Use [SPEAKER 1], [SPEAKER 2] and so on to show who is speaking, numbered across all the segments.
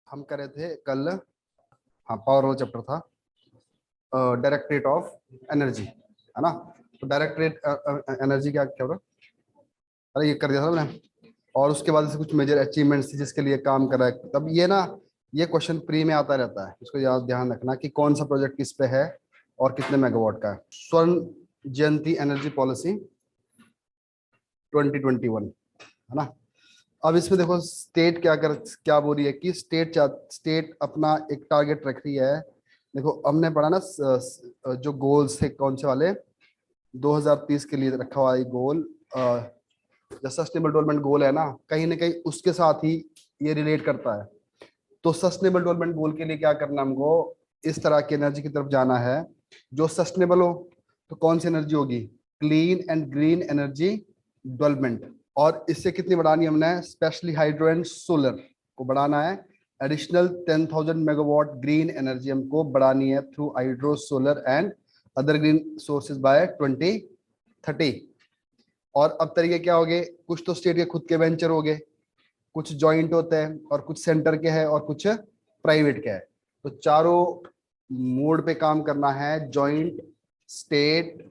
[SPEAKER 1] हम कर रहे थे कल। हाँ, पावर वाला चैप्टर था, डायरेक्टरेट ऑफ एनर्जी, है ना। तो डायरेक्टरेट एनर्जी क्या क्या होगा, अरे ये कर दिया था मैंने। और उसके बाद से कुछ मेजर अचीवमेंट्स थी जिसके लिए काम कर रहा है। तब ये ना, ये क्वेश्चन प्री में आता रहता है, इसको याद ध्यान रखना कि कौन सा प्रोजेक्ट किस पे है और कितने मेगावाट का है। स्वर्ण जयंती एनर्जी पॉलिसी 2021, है ना। अब इसमें देखो स्टेट क्या बोल रही है कि स्टेट अपना एक टारगेट रख रही है। देखो हमने पढ़ा ना जो गोल्स थे कौन से वाले, 2030 के लिए रखा हुआ गोल, जो सस्टेनेबल डेवलपमेंट गोल है ना कहीं उसके साथ ही ये रिलेट करता है। तो सस्टेनेबल डेवलपमेंट गोल के लिए क्या करना, हमको इस तरह की एनर्जी की तरफ जाना है जो सस्टेनेबल हो। तो कौन सी एनर्जी होगी, clean and green energy development. और इससे कितनी बढ़ानी है हमने, स्पेशली हाइड्रो एंड सोलर को बढ़ाना है। एडिशनल 10,000 मेगावाट ग्रीन एनर्जी हमको बढ़ानी है through hydro solar and other green sources by 2030। और अब तरीके क्या हो गए, कुछ तो स्टेट के खुद के वेंचर हो गए, कुछ जॉइंट होते हैं और कुछ सेंटर के हैं और कुछ प्राइवेट के हैं। तो चारों मोड पे काम करना है, joint, state,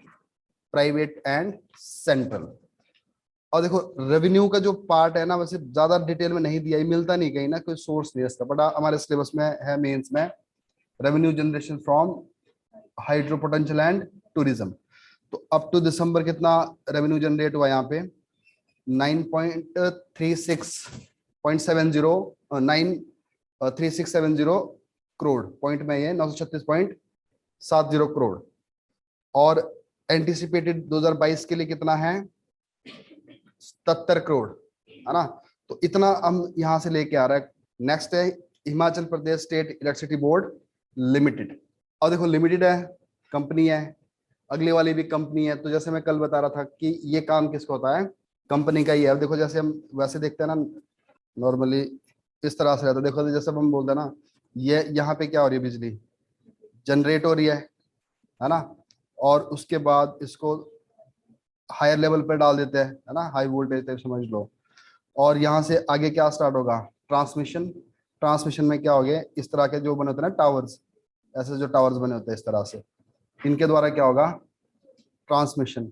[SPEAKER 1] private and central. और देखो रेवेन्यू का जो पार्ट है ना, वैसे ज्यादा डिटेल में नहीं दिया, मिलता नहीं कहीं ना, कोई सोर्स नहीं इसका, बट हमारे सिलेबस में है मेंस में, revenue generation from hydro potential and tourism. तो अप टू दिसंबर कितना रेवेन्यू जनरेट हुआ यहाँ पे, 9.36.70 93670 करोड़, पॉइंट में ये 936.70 करोड़। और एंटिसिपेटेड 2022 के लिए कितना है, 77 करोड़, है ना। तो इतना हम यहां से लेके आ रहा है। नेक्स्ट है Himachal Pradesh state electricity board limited. और देखो लिमिटेड है, कंपनी है, अगली वाली भी कंपनी है। तो जैसे मैं कल बता रहा था कि ये काम किसका होता है, कंपनी का ही है। देखो जैसे हम वैसे देखते हैं ना, नॉर्मली इस तरह से रहता है। देखो जैसे हम बोलते हैं ना, ये यहाँ पे क्या हो रही है, बिजली जनरेट हो रही है ना। और उसके बाद इसको हायर लेवल पे डाल देते हैं, है ना, हाई वोल्टेज तक समझ लो। और यहाँ से आगे क्या स्टार्ट होगा, ट्रांसमिशन। ट्रांसमिशन में क्या हो गया, इस तरह के जो बने होते हैं ना टावर्स, ऐसे जो टावर्स बने होते हैं इस तरह से, इनके द्वारा क्या होगा, ट्रांसमिशन।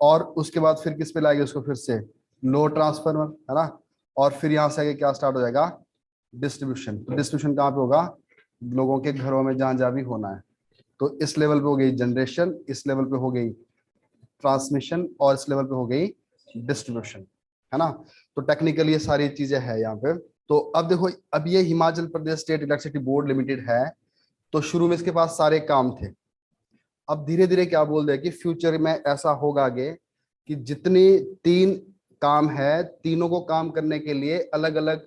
[SPEAKER 1] और उसके बाद फिर किस पे लाएंगे उसको, फिर से लोड ट्रांसफार्मर, है ना। और फिर यहाँ से आगे क्या स्टार्ट हो जाएगा, डिस्ट्रीब्यूशन। तो डिस्ट्रीब्यूशन कहाँ पे होगा, लोगों के घरों में जहां जहां भी होना है। तो इस लेवल पे हो गई जनरेशन, इस लेवल पे हो गई ट्रांसमिशन, और इस लेवल पे हो गई डिस्ट्रीब्यूशन, है ना। तो टेक्निकली ये सारी चीजें हैं यहाँ पे। तो अब देखो, अब ये Himachal Pradesh state electricity board limited है। तो शुरू में इसके पास सारे काम थे। अब धीरे धीरे क्या बोल रहे हैं कि फ्यूचर में ऐसा होगा आगे कि जितनी तीन काम है, तीनों को काम करने के लिए अलग अलग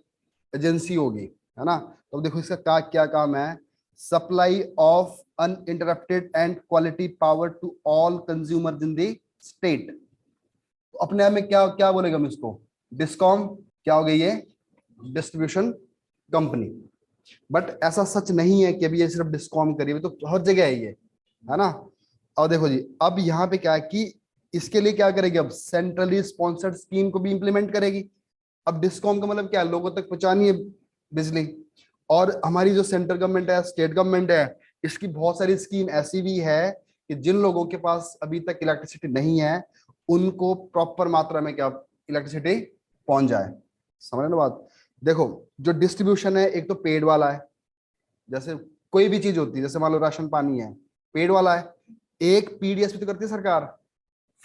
[SPEAKER 1] एजेंसी होगी, है ना। तो देखो इसका क्या काम है, supply of uninterrupted and quality power to all consumer in the state. तो अपने आप में क्या क्या बोलेगा हम इसको, डिस्कॉम। क्या हो गई ये, डिस्ट्रीब्यूशन कंपनी। बट ऐसा सच नहीं है कि अभी ये सिर्फ डिस्कॉम करी हुई, तो हर जगह है ये, है ना। और देखो जी, अब यहाँ पे क्या है कि इसके लिए क्या करेगी, अब सेंट्रली स्पॉन्सर्ड स्कीम को भी इंप्लीमेंट करेगी। अब डिस्कॉम का मतलब क्या है, लोगों तक पहुंचानी है बिजली। और हमारी जो सेंट्रल गवर्नमेंट है, स्टेट गवर्नमेंट है, इसकी बहुत सारी स्कीम ऐसी भी है कि जिन लोगों के पास अभी तक इलेक्ट्रिसिटी नहीं है, उनको प्रॉपर मात्रा में क्या इलेक्ट्रिसिटी पहुंच जाए। समझ ना बात। देखो जो डिस्ट्रीब्यूशन है, एक तो पेड वाला है, जैसे कोई भी चीज होती है, जैसे मान लो राशन पानी है, पेड वाला है। एक पीडीएस भी तो करती है सरकार,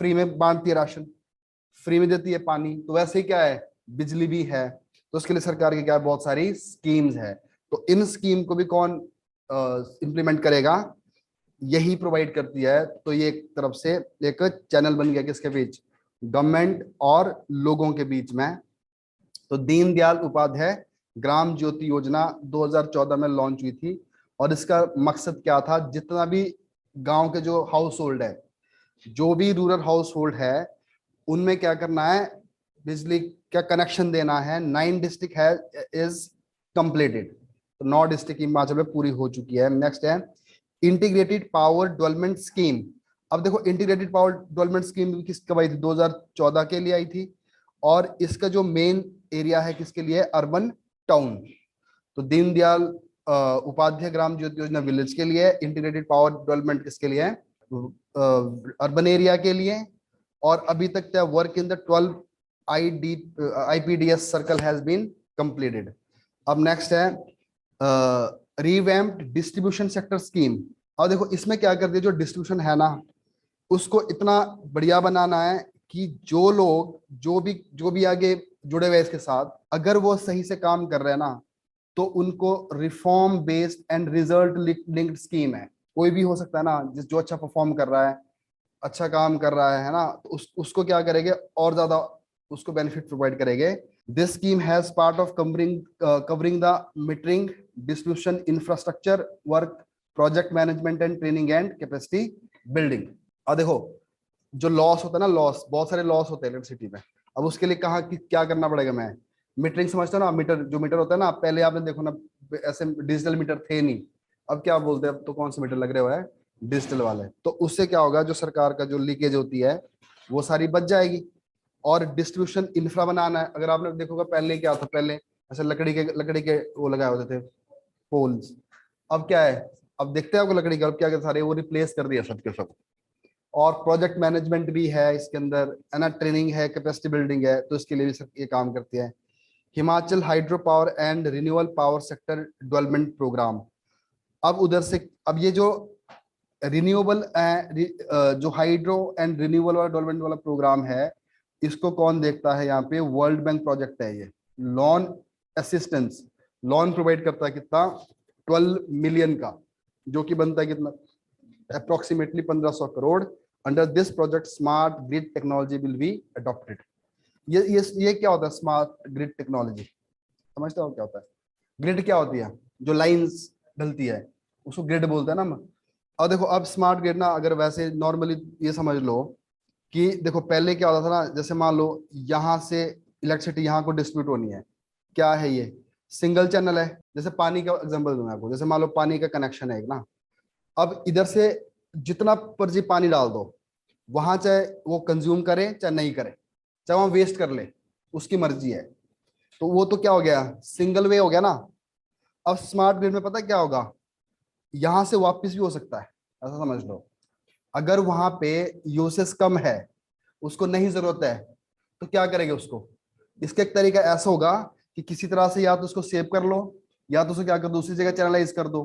[SPEAKER 1] फ्री में बांटती है राशन, फ्री में देती है पानी। तो वैसे ही क्या है, बिजली भी है। तो उसके लिए सरकार की क्या बहुत सारी स्कीम्स है। तो इन स्कीम को भी कौन इंप्लीमेंट करेगा, यही प्रोवाइड करती है। तो ये एक तरफ से एक चैनल बन गया किसके बीच, गवर्नमेंट और लोगों के बीच में। तो दीनदयाल उपाध्याय ग्राम ज्योति योजना 2014 में लॉन्च हुई थी। और इसका मकसद क्या था, जितना भी गांव के जो हाउस होल्ड है, जो भी रूरल हाउस होल्ड है, उनमें क्या करना है, बिजली का कनेक्शन देना है। 9 डिस्ट्रिक्ट है इज कंप्लीटेड। तो 9 डिस्ट्रिक्ट हिमाचल में पूरी हो चुकी है। नेक्स्ट है इंटीग्रेटेड पावर डेवलपमेंट स्कीम। अब देखो इंटीग्रेटेड पावर डेवलपमेंट स्कीम किस कब आई थी, 2014 के लिए आई थी। और इसका जो मेन एरिया है किसके लिए, अर्बन टाउन। तो दीनदयाल उपाध्याय ग्राम ज्योति योजना विलेज के लिए, इंटीग्रेटेड पावर डेवलपमेंट किसके लिए है, अर्बन एरिया के लिए। और अभी तक the work in the 12 IPDS circle has been completed. अब नेक्स्ट है रिवैम्प्ड डिस्ट्रीब्यूशन सेक्टर स्कीम। अब देखो इसमें क्या कर दिया, जो डिस्ट्रीब्यूशन है ना उसको इतना बढ़िया बनाना है कि जो लोग जो भी आगे जुड़े हुए इसके साथ, अगर वो सही से काम कर रहे हैं ना तो उनको reform based and result linked scheme है। कोई भी हो सकता है ना, जो अच्छा परफॉर्म कर रहा है, अच्छा काम कर रहा है ना, तो उसको क्या करेंगे और ज्यादा उसको बेनिफिट प्रोवाइड करेंगे। This scheme has part of covering the metering distribution infrastructure work, project management and training and capacity building. अब देखो जो लॉस होता है ना, लॉस, बहुत सारे लॉस होते हैं इलेक्ट्रिसिटी में। अब उसके लिए कहा कि क्या करना पड़ेगा, मैं मीटरिंग समझता हूँ ना, मीटर जो मीटर होता है ना, पहले आपने देखो ना ऐसे डिजिटल मीटर थे नहीं, अब क्या बोलते हैं, अब तो कौन से मीटर लग रहे हुए हैं, डिजिटल वाले। तो उससे क्या होगा, जो सरकार का जो लीकेज होती है वो सारी बच जाएगी। और डिस्ट्रीब्यूशन इंफ्रा बनाना है, अगर आपने देखोगा पहले क्या था, पहले ऐसे लकड़ी के वो लगाए होते थे पोल्स, अब क्या है, अब देखते हैं आपको लकड़ी का, अब क्या सारे वो रिप्लेस कर दिया सबके सब। और प्रोजेक्ट मैनेजमेंट भी है इसके अंदर, है ना, ट्रेनिंग है, कैपेसिटी बिल्डिंग है, तो इसके लिए भी सब ये काम करती है। Himachal hydro power and renewable power sector development programme. अब उधर से, अब ये जो रिन्यूएबल जो हाइड्रो एंड रिन्यूएबल वाला डेवलपमेंट वाला प्रोग्राम है, इसको कौन देखता है, यहाँ पे वर्ल्ड बैंक प्रोजेक्ट है ये। लोन असिस्टेंस, लोन प्रोवाइड करता है कितना, 12 मिलियन का, जो कि बनता है कितना, approximately 1500 crore. Under this project smart grid technology will be adopted. ये क्या होता है स्मार्ट ग्रिड टेक्नोलॉजी, समझते हो क्या होता है? ग्रिड क्या होती है, जो लाइंस ढलती है उसको ग्रिड बोलते हैं ना। और देखो अब स्मार्ट ग्रिड ना, अगर वैसे नॉर्मली ये समझ लो कि देखो पहले क्या होता था ना, जैसे मान लो यहाँ से इलेक्ट्रिसिटी यहाँ को डिस्ट्रीब्यूट होनी है, क्या है ये, सिंगल चैनल है। जैसे पानी का एग्जांपल दूं मैं आपको, जैसे मान लो पानी का कनेक्शन है एक ना, अब इधर से जितना मर्जी पानी डाल दो, वहां चाहे वो कंज्यूम करे चाहे नहीं करे, चाहे वहां वेस्ट कर ले, उसकी मर्जी है। तो वो तो क्या हो गया, सिंगल वे हो गया ना। अब स्मार्ट ग्रिड में पता क्या होगा, यहां से वापस भी हो सकता है, ऐसा समझ लो। अगर वहां पे यूसेस कम है, उसको नहीं जरूरत है, तो क्या करेंगे उसको, इसका एक तरीका ऐसा होगा कि किसी तरह से या तो उसको सेव कर लो, या तो उसको क्या कर दो, दूसरी जगह चैनलाइज कर दो,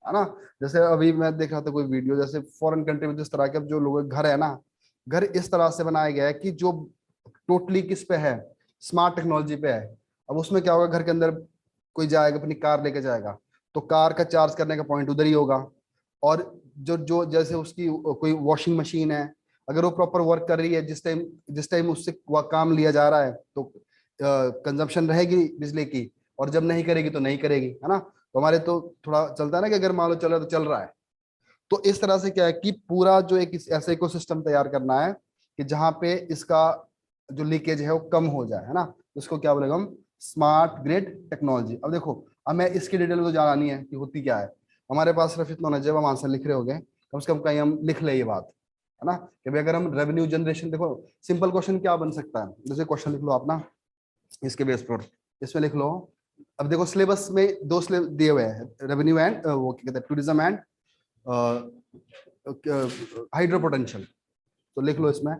[SPEAKER 1] है ना। जैसे अभी मैं देख रहा था कोई वीडियो, जैसे फॉरेन कंट्री में जिस तरह के जो लोग घर है ना, घर इस तरह से बनाया गया है कि जो टोटली किस पे है, स्मार्ट टेक्नोलॉजी पे है। अब उसमें क्या होगा, घर के अंदर कोई जाएगा अपनी कार लेके जाएगा, तो कार का चार्ज करने का पॉइंट उधर ही होगा। और जो जो जैसे उसकी कोई वॉशिंग मशीन है, अगर वो प्रॉपर वर्क कर रही है, जिस टाइम उससे वह काम लिया जा रहा है, तो कंजम्पशन रहेगी बिजली की, और जब नहीं करेगी तो नहीं करेगी, है ना। तो हमारे तो थोड़ा चलता है ना कि अगर मान लो चल रहा है तो चल रहा है। तो इस तरह से क्या है कि पूरा जो एक ऐसा इकोसिस्टम तैयार करना है कि जहां पे इसका जो लीकेज है वो कम हो जाए, है ना। उसको क्या बोलेगा हम, स्मार्ट ग्रिड टेक्नोलॉजी। अब देखो, अब मैं इसकी डिटेल में तो जाना नहीं है कि होती क्या है, हमारे पास सिर्फ इतना नॉलेज है, हम आंसर लिख रहे हो गए, कम से कम कहीं हम लिख ले ये बात, है ना। कि भाई अगर हम रेवेन्यू जनरेशन, देखो सिंपल क्वेश्चन क्या बन सकता है, जैसे क्वेश्चन लिख लो आप ना इसके बेस पर, इसमें लिख लो। अब देखो सिलेबस में दो सिलेबस दिए हुए हैं, रेवेन्यू एंड वो क्या कहते हैं, टूरिज्म एंड हाइड्रो पोटेंशियल। तो लिख लो इसमें,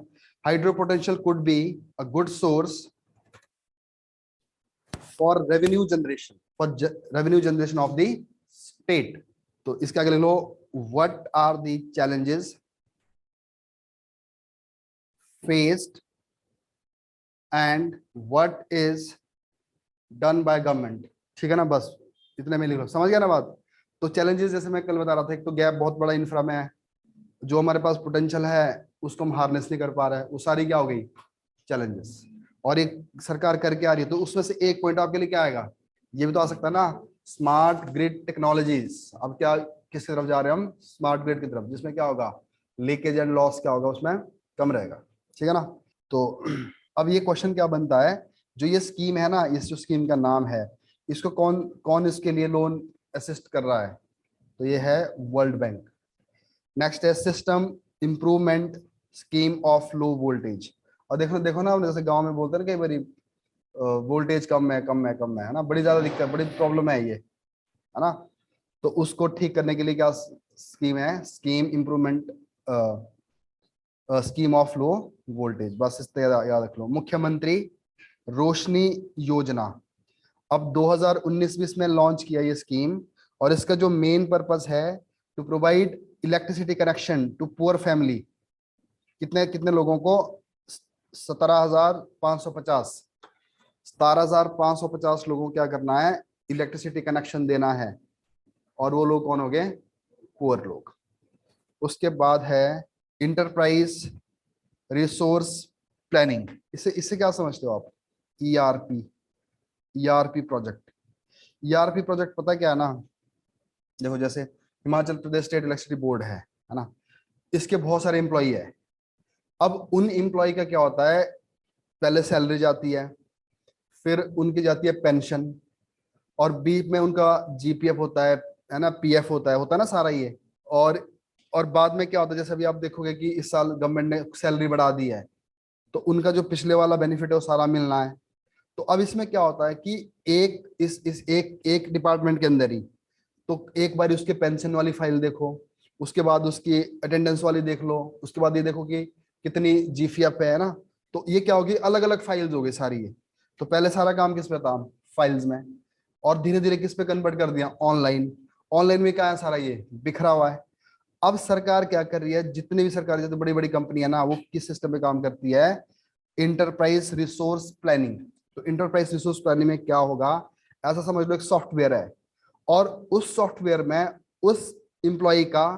[SPEAKER 1] hydro potential could be a good source for revenue generation of the state. तो इसके आगे लिख लो, what are the challenges faced and what is done by government. ठीक है ना, बस इतने में लिख लो, समझ गया ना बात। तो चैलेंजेस जैसे मैं कल बता रहा था, एक तो गैप बहुत बड़ा इंफ्रा में है, जो हमारे पास पोटेंशियल है उसको हम हार्नेस नहीं कर पा रहे हैं, वो सारी क्या हो गई, चैलेंजेस। और एक सरकार करके आ रही है, तो उसमें से एक पॉइंट आपके लिए क्या आएगा, ये भी तो आ सकता है ना, स्मार्ट ग्रिड टेक्नोलॉजीज। अब क्या किस तरफ जा रहे हैं हम, स्मार्ट ग्रिड की तरफ, जिसमें क्या होगा, लीकेज एंड लॉस क्या होगा उसमें कम रहेगा। ठीक है ना। तो अब ये क्वेश्चन क्या बनता है, जो ये स्कीम है ना, इस जो स्कीम का नाम है, इसको कौन कौन इसके लिए लोन असिस्ट कर रहा है, तो ये है वर्ल्ड बैंक। नेक्स्ट है system improvement scheme of low voltage. और देखो देखो ना, जैसे गांव में बोलते हैं ना कई बारी, वोल्टेज कम है कम है कम है ना, बड़ी ज्यादा दिक्कत, बड़ी प्रॉब्लम है ये। है ना। तो उसको ठीक करने के लिए क्या स्कीम है, scheme improvement scheme of low voltage, बस इस तरह याद रख लो। मुख्यमंत्री रोशनी योजना अब 2019-20 में लॉन्च किया ये स्कीम, और इसका जो मेन पर्पस है to provide electricity connection to poor family. कितने कितने लोगों को? 17,550 17,550 लोगों को क्या करना है, इलेक्ट्रिसिटी कनेक्शन देना है। और वो लोग कौन हो गए? पुअर लोग। उसके बाद है इंटरप्राइज रिसोर्स प्लानिंग। इससे इससे क्या समझते हो आप? ERP, ERP project. ERP project पता क्या है ना, देखो जैसे Himachal Pradesh state electricity board है ना, इसके बहुत सारे एम्प्लॉई है। अब उन एम्प्लॉय का क्या होता है, पहले सैलरी जाती है, फिर उनकी जाती है पेंशन, और बीच में उनका जीपीएफ होता है ना, पीएफ होता है ना सारा ये। और और बाद में क्या होता है, जैसे अभी आप देखोगे कि इस साल गवर्नमेंट ने सैलरी बढ़ा दी है, तो उनका जो पिछले वाला बेनिफिट है वो सारा मिलना है। तो अब इसमें क्या होता है कि एक इस एक एक डिपार्टमेंट के अंदर ही, तो एक बार उसके पेंशन वाली फाइल देखो, उसके बाद उसकी अटेंडेंस वाली देख लो, उसके बाद ये देखो कि कितनी जीपीएफ है ना। तो ये क्या होगी, अलग अलग फाइल्स हो गई सारी ये। तो पहले सारा काम किस पे था, फाइल्स में, और धीरे धीरे किस पे कन्वर्ट कर दिया, ऑनलाइन। ऑनलाइन में क्या है, सारा ये बिखरा हुआ है। अब सरकार क्या कर रही है, जितनी भी सरकार जैसे बड़ी बड़ी कंपनियां ना, वो किस सिस्टम पे काम करती है, इंटरप्राइज रिसोर्स प्लानिंग। तो इंटरप्राइज रिसोर्स प्लानिंग में क्या होगा, ऐसा समझ लो एक सॉफ्टवेयर है, और उस सॉफ्टवेयर में उस इंप्लॉय का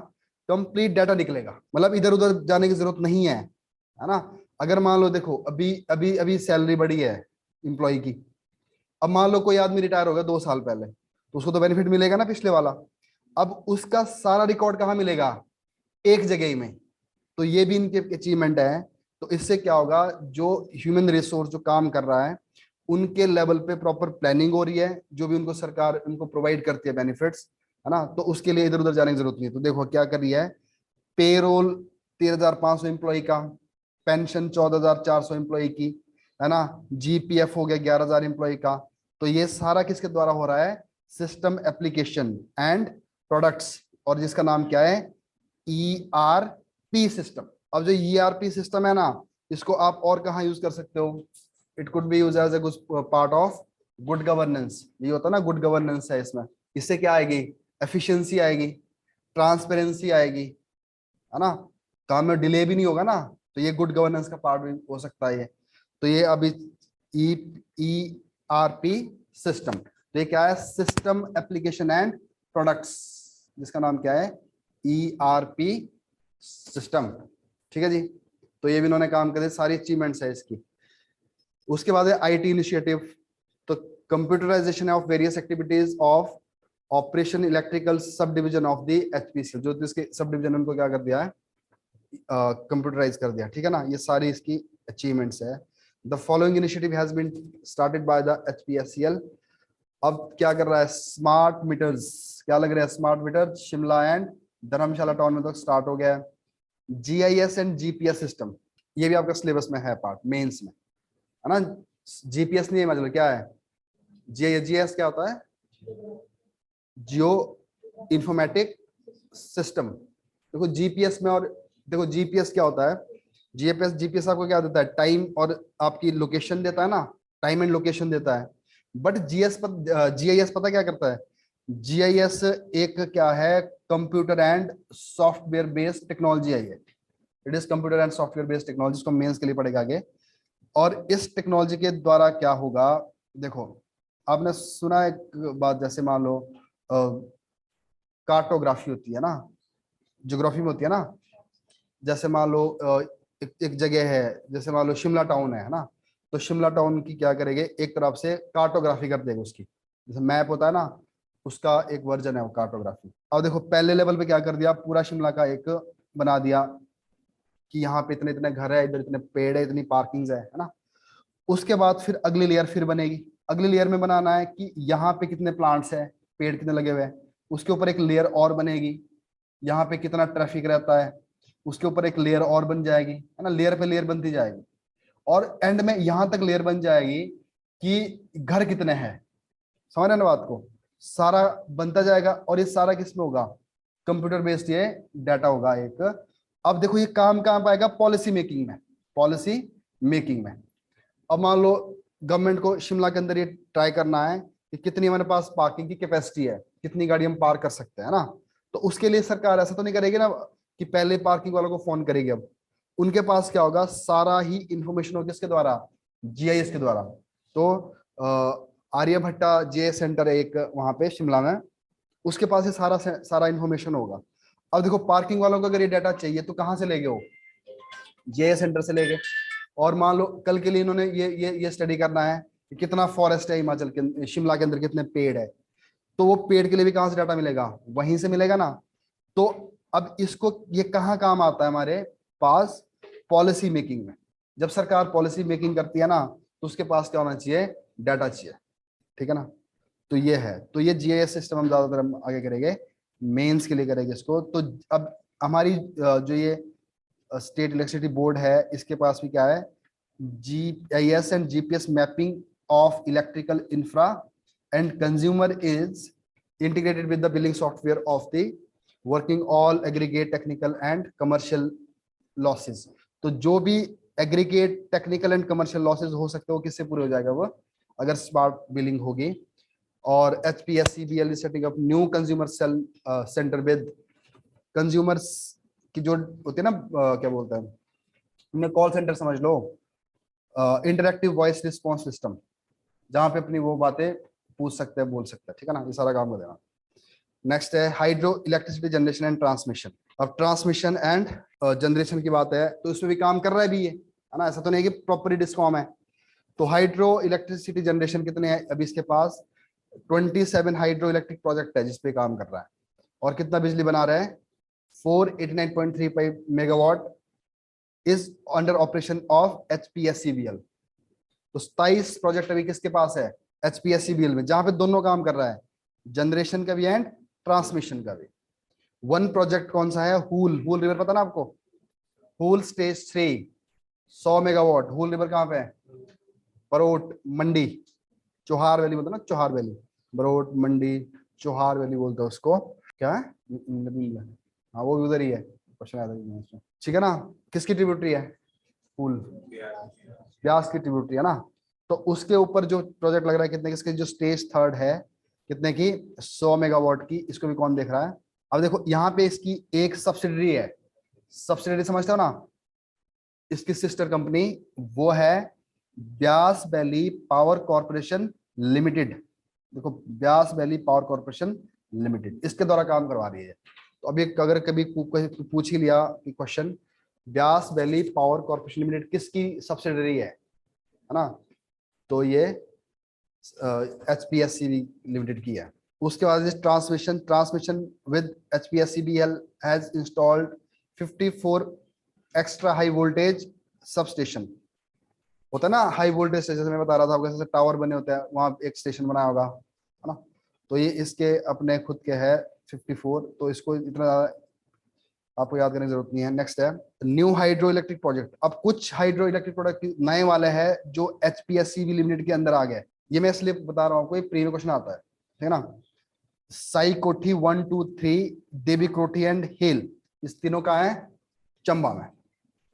[SPEAKER 1] कंप्लीट डाटा निकलेगा। मतलब इधर उधर जाने की जरूरत नहीं है ना। अगर मान लो देखो अभी अभी अभी सैलरी बढ़ी है इंप्लॉय की, अब मान लो कोई आदमी रिटायर हो गया 2 साल पहले, तो उसको तो बेनिफिट मिलेगा ना पिछले वाला। अब उसका सारा रिकॉर्ड कहाँ मिलेगा, एक जगह ही में। तो ये भी इनके अचीवमेंट है। तो इससे क्या होगा, जो ह्यूमन रिसोर्स जो काम कर रहा है, उनके लेवल पे प्रॉपर प्लानिंग हो रही है, जो भी उनको सरकार उनको प्रोवाइड करती है बेनिफिट्स, है ना। तो उसके लिए इधर उधर जाने की जरूरत नहीं है। तो देखो क्या कर रही है, पेरोल 13,500 एम्प्लॉय का, पेंशन 14,400 एम्प्लॉय की, है ना, जीपीएफ हो गया 11,000 एम्प्लॉय का। तो ये सारा किसके द्वारा हो रहा है, सिस्टम एप्लीकेशन एंड प्रोडक्ट्स, और जिसका नाम क्या है, ईआरपी सिस्टम। अब जो ईआरपी सिस्टम है ना, इसको आप और कहाँ यूज कर सकते हो, it could be use as a part of good governance. ये होता है ना, गुड गवर्नेंस है इसमें। इससे क्या आएगी, एफिशिएंसी आएगी, ट्रांसपेरेंसी आएगी, है ना, काम में डिले भी नहीं होगा ना। तो ये गुड गवर्नेंस का पार्ट भी हो सकता है ये। तो ये अभी ई ई आर पी सिस्टम, तो ये क्या है, सिस्टम एप्लीकेशन एंड प्रोडक्ट्स, जिसका नाम क्या है, ई आर पी सिस्टम। ठीक है जी। तो ये भी इन्होंने काम करे, सारी अचीवमेंट्स है इसकी। उसके बाद है आईटी इनिशिएटिव। तो computerisation of various activities of operation electrical sub division of the HPCL, जो इसके सब डिवीजन उनको क्या कर दिया है, कंप्यूटराइज कर दिया। ठीक है ना, ये सारी इसकी अचीवमेंट्स है। The following initiative has been started by the HPSCL. अब क्या कर रहा है, स्मार्ट मीटर्स, क्या लग रहा है, smart meter Shimla and Dharamshala town में तो स्टार्ट हो गया है। जीआईएस एंड जीपीएस सिस्टम, ये भी आपका सिलेबस में है पार्ट, मेंस में, है ना। जीपीएस नहीं है, मतलब क्या है, जीआईएस क्या होता है, जियो इंफॉर्मेटिक सिस्टम। देखो जीपीएस में, और देखो जीपीएस क्या होता है, जीपीएस आपको क्या देता है, टाइम और आपकी लोकेशन देता है ना, टाइम एंड लोकेशन देता है। बट जीआईएस पता क्या करता है, जीआईएस एक क्या है, computer and software based technology है ये। It is computer and software based technology, इसको मेंस के लिए पढ़ेगा आगे। और इस टेक्नोलॉजी के द्वारा क्या होगा, देखो आपने सुना एक बात, जैसे मान लो कार्टोग्राफी होती है ना, ज्योग्राफी में होती है ना। जैसे मान लो एक जगह है, जैसे मान लो शिमला टाउन है ना, तो शिमला टाउन की क्या करेंगे, एक तरफ से कार्टोग्राफी कर देंगे उसकी, जैसे मैप होता है ना, उसका एक वर्जन है वो कार्टोग्राफी। अब देखो पहले लेवल पे क्या कर दिया, पूरा शिमला का एक बना दिया कि यहाँ पे इतने इतने घर है, इधर इतने पेड़ है, इतनी पार्किंग है ना। उसके बाद फिर अगली लेयर फिर बनेगी, अगली लेयर में बनाना है कि यहाँ पे कितने प्लांट्स है, पेड़ कितने लगे हुए हैं। उसके ऊपर एक लेयर और बनेगी, यहाँ पे कितना ट्रैफिक रहता है, उसके ऊपर एक लेयर और बन जाएगी, है ना, लेयर पे लेयर बनती जाएगी। और एंड में यहाँ तक लेयर बन जाएगी कि घर कितने हैं, समझ रहे ना बात को। सारा बनता जाएगा और ये सारा किसमें होगा, कंप्यूटर बेस्ड ये डाटा होगा एक। अब देखो ये काम कहाँ पाएगा, पॉलिसी मेकिंग में, पॉलिसी मेकिंग में। अब मान लो गवर्नमेंट को शिमला के अंदर ये ट्राई करना है कि कितनी हमारे पास पार्किंग की कैपेसिटी है, कितनी गाड़ी हम पार्क कर सकते हैं ना। तो उसके लिए सरकार ऐसा तो नहीं करेगी ना कि पहले पार्किंग वालों को फोन करेगी। अब उनके पास क्या होगा, सारा ही इंफॉर्मेशन होगी किसके द्वारा, जीआईएस के द्वारा। तो आर्यभट्टा जीआईएस सेंटर है एक वहां पे शिमला में, उसके पास ये सारा सारा इंफॉर्मेशन होगा। अब देखो पार्किंग वालों को अगर ये डाटा चाहिए तो कहाँ से लेंगे वो, जीआईएस सेंटर से लेंगे। और मान लो कल के लिए इन्होंने ये स्टडी करना है कि कितना फॉरेस्ट है हिमाचल के, शिमला के अंदर कितने पेड़ है, तो वो पेड़ के लिए भी कहाँ से डाटा मिलेगा, वहीं से मिलेगा ना। तो अब इसको ये कहाँ काम आता है हमारे पास, पॉलिसी मेकिंग में। जब सरकार पॉलिसी मेकिंग करती है ना तो उसके पास क्या होना चाहिए, डाटा चाहिए, ठीक है ना। तो ये है, तो ये जीआईएस सिस्टम हम ज्यादातर हम आगे करेंगे, मेंस के लिए करेंगे इसको। तो अब हमारी जो ये स्टेट इलेक्ट्रिसिटी बोर्ड है इसके पास भी क्या है, GIS and GPS mapping of electrical infra and consumer is integrated with the billing software of the working all aggregate technical and commercial losses। तो जो भी aggregate technical and commercial losses हो सकते हो किससे पूरे हो जाएगा वो, अगर स्मार्ट बिलिंग होगी। और HPSCBL is setting up new consumer cell centre with consumers की जो होते हैं ना क्या बोलते हैं, हमने कॉल सेंटर समझ लो, इंटरेक्टिव वॉइस रिस्पॉन्स सिस्टम, जहां पे अपनी वो बातें पूछ सकते हैं, बोल सकते हैं, ठीक है ना। ये सारा काम कर देना। नेक्स्ट है hydro electricity generation and transmission. अब ट्रांसमिशन एंड जनरेशन की बात है तो इसमें भी काम कर रहा है भी ये, है ना, ऐसा तो नहीं है कि प्रॉपरली डिस्कॉम है। तो हाइड्रो इलेक्ट्रिसिटी जनरेशन कितने हैं अभी इसके पास, 27 हाइड्रो इलेक्ट्रिक प्रोजेक्ट है जिसपे काम कर रहा है। और कितना बिजली बना रहा है, 489.35 megawatt is under operation of HPSCBL। तो 27 प्रोजेक्ट अभी किसके पास है, HPSCBL में, जहां पे दोनों काम कर रहा है, जनरेशन का भी एंड ट्रांसमिशन का भी। वन प्रोजेक्ट कौन सा है, हूल, हूल रिवर पता ना आपको, हूल स्टेज 3 100 मेगावाट। हूल रिवर कहाँ पे है, बरोट मंडी चौहार वैली बोलते ना, चौहार वैली, बरोट मंडी चौहार वैली बोलते हैं उसको, क्या है, हाँ वो भी उधर ही है, क्वेश्चन आया था, ठीक है ना। किसकी ट्रिब्यूटरी है, हूल, ब्यास की ट्रिब्यूटरी है ना। तो उसके ऊपर जो प्रोजेक्ट लग रहा है कितने, किसके जो स्टेज 3 है कितने की, 100 मेगावाट की, इसको भी कौन देख रहा है। अब देखो यहाँ पे इसकी एक सब्सिडरी है, सब्सिडरी समझते हो ना, इसकी सिस्टर कंपनी वो है ब्यास वैली पावर कॉर्पोरेशन लिमिटेड। देखो ब्यास वैली पावर कॉर्पोरेशन लिमिटेड इसके द्वारा काम करवा रही है। तो अभी अगर कभी पूछ ही लिया कि क्वेश्चन, ब्यास वैली पावर कॉर्पोरेशन लिमिटेड किसकी सब्सिडरी है ना, तो ये HPSCB लिमिटेड की है। उसके बाद transmission, transmission with HPSCBL has installed 54 extra high voltage sub station. होता है ना हाई वोल्टेज स्टेशन, मैं बता रहा था आपको, जैसे टावर बने होते हैं वहां एक स्टेशन बनाया होगा, है ना। तो ये इसके अपने खुद के है 54, तो इसको इतना ज्यादा आपको याद करने की जरूरत नहीं है। नेक्स्ट है न्यू हाइड्रो इलेक्ट्रिक प्रोजेक्ट। अब कुछ हाइड्रो इलेक्ट्रिक प्रोजेक्ट नए वाले हैं जो HPSCB लिमिटेड के अंदर आ गए। ये मैं इसलिए बता रहा हूँ, आपको प्रीवियस क्वेश्चन आता है, ठीक है ना। साई कोठी 1 2 3 देवी कोठी एंड हिल, इस तीनों का है चंबा में।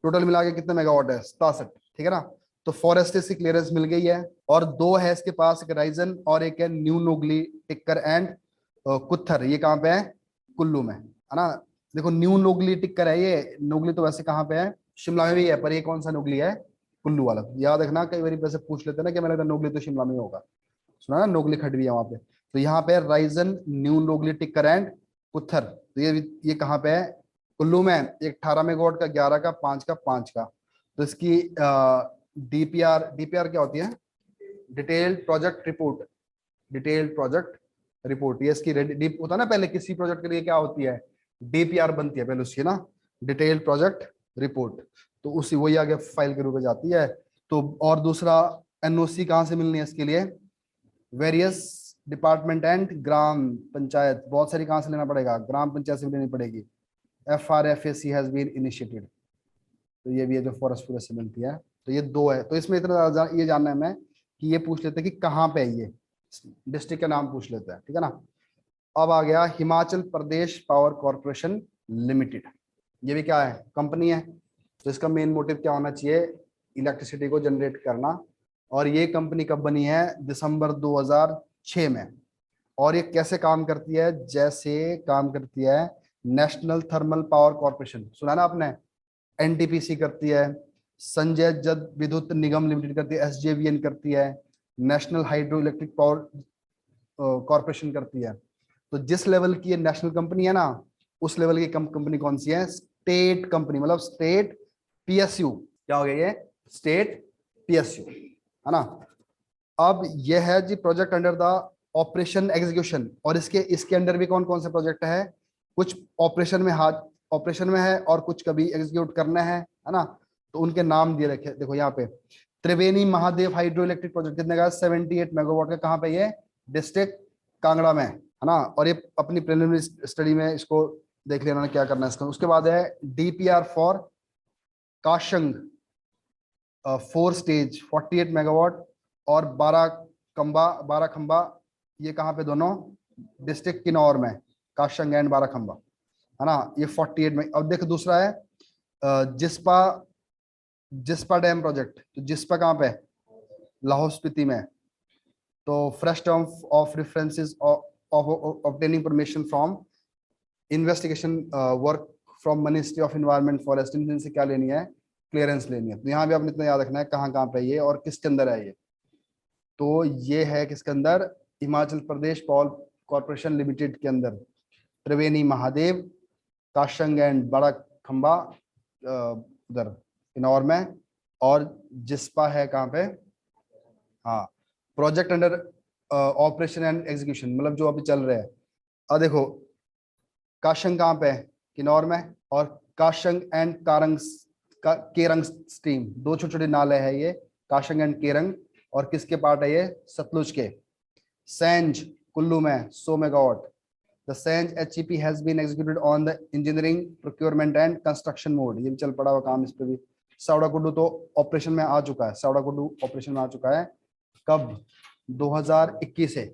[SPEAKER 1] टोटल मिला के कितने मेगावाट है, 67, ठीक है ना। तो फॉरेस्ट की क्लियरेंस मिल गई है। और दो है इसके पास, एक राइजन और एक है न्यू नोगली टिक्कर एंड कुत्थर। ये कहाँ पे है, कुल्लू में, है ना। देखो न्यू नोगली टिक्कर है, ये नोगली तो वैसे कहाँ पे है, शिमला में भी है, पर ये कौन सा नोगली है, कुल्लू वाला। याद रखना, कई बार वैसे पूछ लेते हैं ना कि मैंने नोगली तो शिमला में होगा, सुना ना, नोगली खट भी है वहां पे। तो यहाँ पे राइजन न्यू नोगली टिक्कर एंड कुत्थर, तो ये कहाँ पे है, कुल्लू में। एक 18 मेगावाट का, 11 का, 5 का, 5 का। तो इसकी डीपीआर क्या होती है, detailed project report, detailed project report. ये इसकी डीप होता है ना, पहले किसी प्रोजेक्ट के लिए क्या होती है, डीपीआर बनती है पहले उसकी ना, डिटेल्ड प्रोजेक्ट रिपोर्ट। तो उसी वही आगे फाइल के रूप में जाती है। तो और दूसरा एनओसी कहाँ से मिलनी है इसके लिए, वेरियस डिपार्टमेंट एंड ग्राम पंचायत, बहुत सारी कहाँ से लेना पड़ेगा, ग्राम पंचायत से लेनी पड़ेगी। FRFAC हैज बीन इनिशिएटेड, तो ये भी है जो फॉरेस्ट पूरे से मिलती है। तो ये दो है। तो इसमें इतना ये जानना है मैं कि ये पूछ लेते हैं कि कहाँ पे है, ये डिस्ट्रिक्ट का नाम पूछ लेते हैं, ठीक है ना। अब आ गया हिमाचल प्रदेश पावर कॉर्पोरेशन लिमिटेड। ये भी क्या है, कंपनी है। तो इसका मेन मोटिव क्या होना चाहिए, इलेक्ट्रिसिटी को जनरेट करना। और ये कंपनी कब बनी है, दिसंबर 2006 में। और ये कैसे काम करती है, जैसे काम करती है नेशनल थर्मल पावर कॉर्पोरेशन, सुना ना आपने, एनटीपीसी करती है, संजय जल विद्युत निगम लिमिटेड करती है, एसजेवीएन करती है, national hydro electric power corporation करती है। तो जिस लेवल की ये नेशनल कंपनी है ना, उस लेवल की कंपनी कौन सी है, स्टेट कंपनी, मतलब स्टेट पीएसयू। क्या हो गया ये, स्टेट पीएसयू, है ना। अब ये है जी project under the operation execution. और इसके इसके अंडर भी कौन कौन से प्रोजेक्ट है, कुछ ऑपरेशन में है और कुछ कभी एग्जीक्यूट करना है ना। तो उनके नाम दिए रखे, देखो यहाँ पे त्रिवेणी महादेव हाइड्रो इलेक्ट्रिक प्रोजेक्ट कितने का, 78 मेगावाट का। कहाँ पे ये, डिस्ट्रिक्ट कांगड़ा में, है ना। और ये अपनी प्रिलिमिनरी स्टडी में इसको देख लेना क्या करना है इसका। उसके बाद है DPR for Kashang 4 stage 48 megawatt और 12 खंबा। ये कहाँ पे, दोनों डिस्ट्रिक्ट किन्नौर में, काशंग एंड 12 खंबा, है ना। ये 48 में। अब देख दूसरा है जिस्पा जिस्पा डैम प्रोजेक्ट। तो जिस्पा कहाँ पे, लाहौल स्पीति में। तो fresh term of references of obtaining permission from investigation work from ministry of environment forest, इनसे क्या लेनी है, क्लियरेंस लेनी है। तो यहाँ भी आपने इतना याद रखना है कहाँ कहाँ पे ये और किसके अंदर है ये। तो ये है किसके अंदर, हिमाचल प्रदेश पावर कॉर्पोरेशन लिमिटेड के अंदर, त्रिवेणी महादेव, काशंग एंड बड़ा खंबा उधर किन्नौर में, और जिस्पा है कहाँ पे, हाँ, project under operation and execution, मतलब जो अभी चल रहे हैं। अब देखो काशंग कहाँ पे है, किन्नौर में। और काशंग एंड केरंग स्ट्रीम, दो छोटे छोटे नाले हैं ये, काशंग एंड केरंग। और किसके पार्ट है ये, सतलुज के। सेंज कुल्लू में 100 megawatt. The Sainj HEP has been executed on the engineering procurement and construction mode, ये भी चल पड़ा हुआ काम इस पे भी। सावड़ा कुड्डू तो ऑपरेशन में आ चुका है, सावड़ा कुड्डू ऑपरेशन में आ चुका है कब, 2021 से,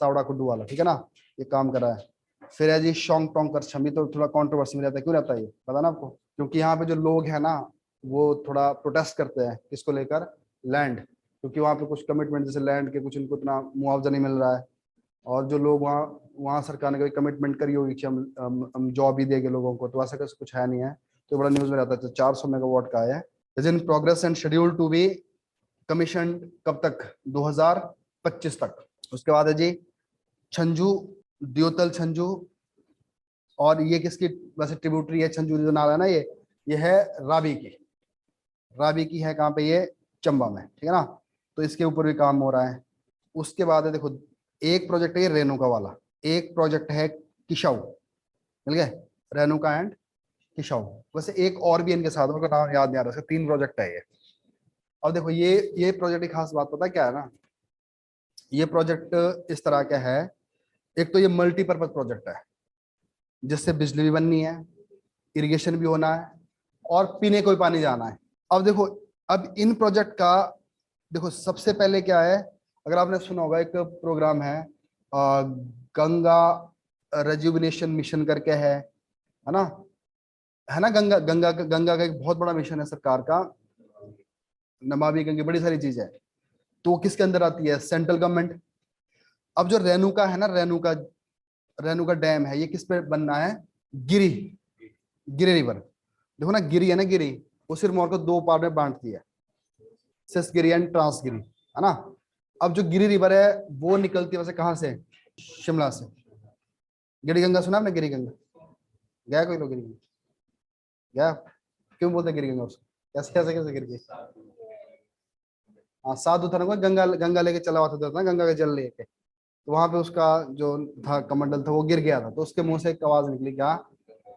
[SPEAKER 1] सावड़ा कुड्डू वाला, ठीक है ना, ये काम कर रहा है। फिर है जी शोंग टोंग कर छमी, तो थोड़ा कंट्रोवर्सी में रहता है, क्यों रहता है ये पता ना आपको, क्योंकि यहाँ पे जो लोग हैं ना वो थोड़ा प्रोटेस्ट करते हैं किसको लेकर, लैंड, क्योंकि वहाँ पे कुछ कमिटमेंट जैसे लैंड के कुछ इनको इतना मुआवजा नहीं मिल रहा है। और जो लोग वहाँ वहाँ सरकार ने कोई कमिटमेंट करी होगी कि हम जॉब ही देंगे लोगों को, तो ऐसा कुछ है नहीं है। तो बड़ा न्यूज में रहता है। तो 400 मेगावाट का है, is in progress and schedule to be commission कब तक, 2025 तक। उसके बाद है जी छंजू, द्योतल छंजू। और ये किसकी वैसे ट्रिब्यूटरी है, छंजू जो नाला है ना, ये है रावी की। रावी की है कहाँ पे, ये चंबा में, ठीक है ना। तो इसके ऊपर भी काम हो रहा है। उसके बाद है देखो, एक प्रोजेक्ट है ये रेणुका वाला, एक प्रोजेक्ट है किशाऊ, मिल गए, रेणुका एंड किशाऊ। वैसे एक और भी इनके साथ उनका नाम याद नहीं आ रहा, इसका 3 प्रोजेक्ट है ये। अब देखो ये प्रोजेक्ट की खास बात पता है क्या है ना, ये प्रोजेक्ट इस तरह का है, एक तो ये मल्टीपर्पज प्रोजेक्ट है, जिससे बिजली भी बननी है, इरिगेशन भी होना है, और पीने को भी पानी जाना है। अब देखो, अब इन प्रोजेक्ट का देखो सबसे पहले क्या है, अगर आपने सुना होगा एक प्रोग्राम है गंगा रेजुविनेशन मिशन करके है ना, है ना। गंगा गंगा गंगा का एक बहुत बड़ा मिशन है सरकार का, नमामि गंगे, बड़ी सारी चीज है। तो वो किसके अंदर आती है, सेंट्रल गवर्नमेंट। अब जो रेणुका है ना, रेणुका डैम है, ये किस पे बनना है, गिरी गिरी रिवर। देखो ना, गिरी है ना, गिरी वो सिरमौर को 2 पार्ट में बांटती है, सिसगिरी एंड ट्रांसगिरी, है ना। अब जो गिरी रिवर है वो निकलती है वैसे कहाँ से, शिमला से। गिरी गंगा सुना आपने, गिरी गंगा, गया कोई लोग गिरी गंगा, गया, क्यों बोलते गिरी गंगा उसको, कैसे कैसे कैसे गिर गई। हाँ, साधु था ना कोई, गंगा गंगा लेके चला हुआ था ना, गंगा का जल लेके। तो वहां पे उसका जो था कमंडल था वो गिर गया था, तो उसके मुंह से एक आवाज निकली क्या,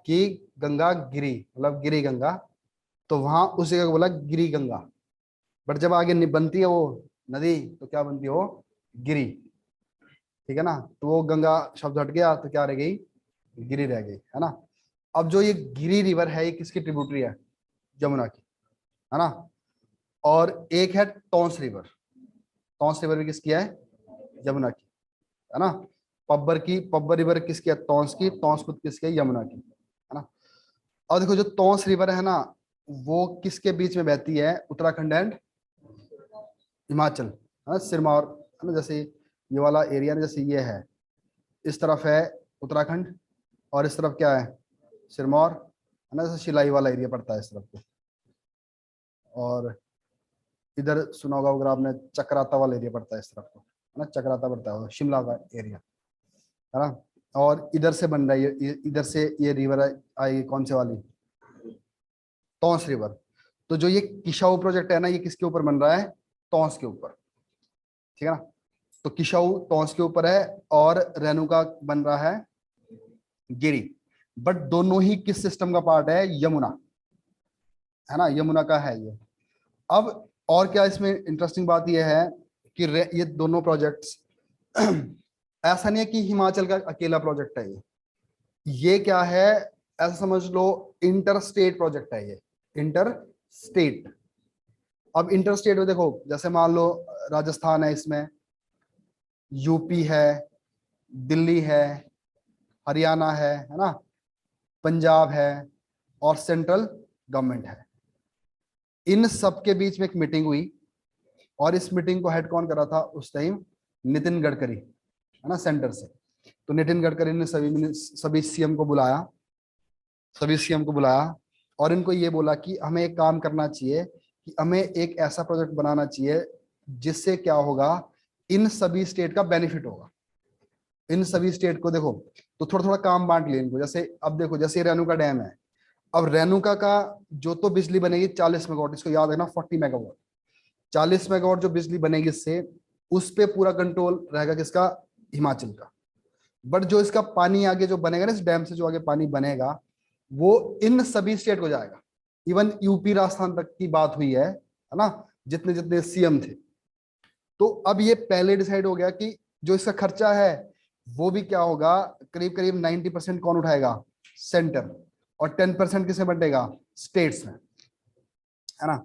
[SPEAKER 1] कि गंगा गिरी, मतलब गिरी गंगा। तो वहां उस जगह को बोला गिरी गंगा। बट जब आगे बनती है वो नदी, तो क्या बनती है वो, गिरी, ठीक है ना। तो वो गंगा शब्द हट गया, तो क्या रह गई, गिरी रह गई, है ना। अब जो ये गिरी रिवर है ये किसकी ट्रिब्यूटरी है, जमुना की, है ना। और एक है टॉन्स रिवर, टॉन्स रिवर भी किसकी है, जमुना की, है ना। पब्बर रिवर किसकी है? तौंस की। तौंस खुद किसकी है? यमुना की, है ना। और देखो जो तौंस रिवर है ना, वो किसके बीच में बहती है? उत्तराखंड एंड हिमाचल, है ना, सिरमौर, है ना। जैसे ये वाला एरिया ना, जैसे ये है, इस तरफ है उत्तराखंड और इस तरफ क्या है? सिरमौर, है ना। जैसे शिलाई वाला एरिया पड़ता है इस तरफ को, और इधर सुना होगा अगर आपने, चक्राता वाला एरिया पड़ता है इस तरफ को, है ना। चक्राता पड़ता है, शिमला का एरिया, है ना। और इधर से बन रहा है इधर से ये रिवर आई, कौन से वाली? तौंस रिवर। तो जो ये किशाऊ प्रोजेक्ट है ना, ये किसके ऊपर बन रहा है? तौंस के ऊपर, ठीक है ना। तो किशाऊ तौंस के ऊपर है और रेणुका बन रहा है गिरी। बट दोनों ही किस सिस्टम का पार्ट है? यमुना, है ना, यमुना का है ये। अब और क्या इसमें इंटरेस्टिंग बात यह है कि ये दोनों प्रोजेक्ट्स ऐसा नहीं है कि हिमाचल का अकेला प्रोजेक्ट है ये क्या है? ऐसा समझ लो इंटर स्टेट प्रोजेक्ट है ये, इंटर स्टेट। अब इंटर स्टेट में देखो, जैसे मान लो राजस्थान है इसमें, यूपी है, दिल्ली है, हरियाणा है ना, पंजाब है और सेंट्रल गवर्नमेंट है। इन सब के बीच में एक मीटिंग हुई और इस मीटिंग को हेड कौन कर रहा था उस टाइम? नितिन गडकरी, है ना, सेंटर से। तो नितिन गडकरी ने सभी सीएम को बुलाया, सभी सीएम को बुलाया और इनको ये बोला कि हमें एक काम करना चाहिए कि हमें एक ऐसा प्रोजेक्ट बनाना चाहिए जिससे क्या होगा, इन सभी स्टेट का बेनिफिट होगा। इन सभी स्टेट को देखो, तो थोड़ा थोड़ा काम बांट लिया इनको। जैसे अब देखो, जैसे रेणुका डैम है, अब रेणुका का जो तो बिजली बनेगी 40 मेगावाट, इसको याद रखना, 40 मेगावाट, 40 मेगावाट जो बिजली बनेगी इससे, उस पे पूरा कंट्रोल रहेगा किसका? हिमाचल का। बट जो इसका पानी आगे जो बनेगा ना, इस डैम से जो आगे पानी बनेगा, वो इन सभी स्टेट को जाएगा। इवन यूपी राजस्थान तक की बात हुई है ना, जितने जितने सीएम थे। तो अब ये पहले डिसाइड हो गया कि जो इसका खर्चा है वो भी क्या होगा, करीब करीब 90% कौन उठाएगा? सेंटर, और 10% किसमें बंटेगा? स्टेट्स में, है ना।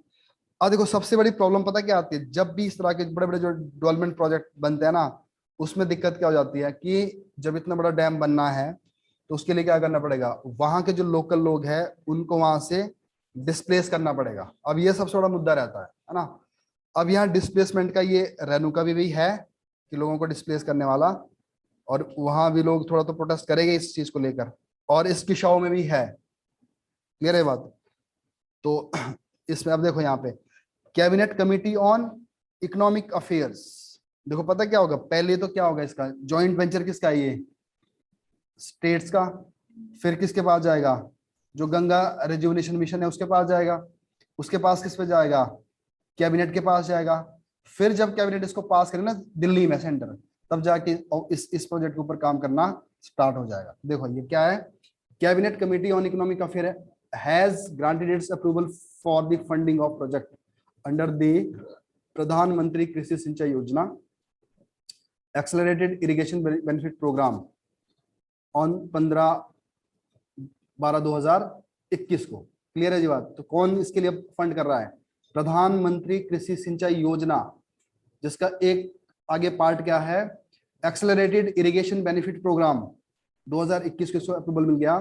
[SPEAKER 1] अब देखो सबसे बड़ी प्रॉब्लम पता क्या आती है? जब भी इस तरह के बड़े बड़े जो डेवलपमेंट प्रोजेक्ट बनते हैं ना, उसमें दिक्कत क्या हो जाती है कि जब इतना बड़ा डैम बनना है तो उसके लिए क्या करना पड़ेगा? वहां के जो लोकल लोग हैं उनको वहां से डिस्प्लेस करना पड़ेगा। अब ये सबसे बड़ा मुद्दा रहता है ना। अब यहाँ डिस्प्लेसमेंट का ये रेणुका भी है कि लोगों को डिस्प्लेस करने वाला, और वहां भी लोग थोड़ा तो प्रोटेस्ट करेंगे इस चीज को लेकर, और इस किशाओं में भी है। क्लियर है बात? तो इसमें अब देखो यहाँ पे cabinet committee on economic affairs. देखो पता क्या होगा, पहले तो क्या होगा, इसका जॉइंट वेंचर किसका है? ये स्टेट्स का। फिर किसके पास जाएगा? जो गंगा रिजुवनेशन मिशन है उसके पास जाएगा। उसके पास किस पे जाएगा? कैबिनेट के पास जाएगा। फिर जब कैबिनेट इसको पास करे ना दिल्ली में, सेंटर, तब जाके इस प्रोजेक्ट के ऊपर काम करना स्टार्ट हो जाएगा। देखो ये क्या है, cabinet committee on economic affair has granted its approval for the funding of project under the Pradhan Mantri Krishi Sinchai Yojana accelerated irrigation benefit programme on 15/12/2021 को। क्लियर है जी बात? तो कौन इसके लिए फंड कर रहा है? प्रधानमंत्री कृषि सिंचाई योजना, जिसका एक आगे पार्ट क्या है? एक्सेलरेटेड इरिगेशन बेनिफिट प्रोग्राम 2021 को अप्रूवल मिल गया।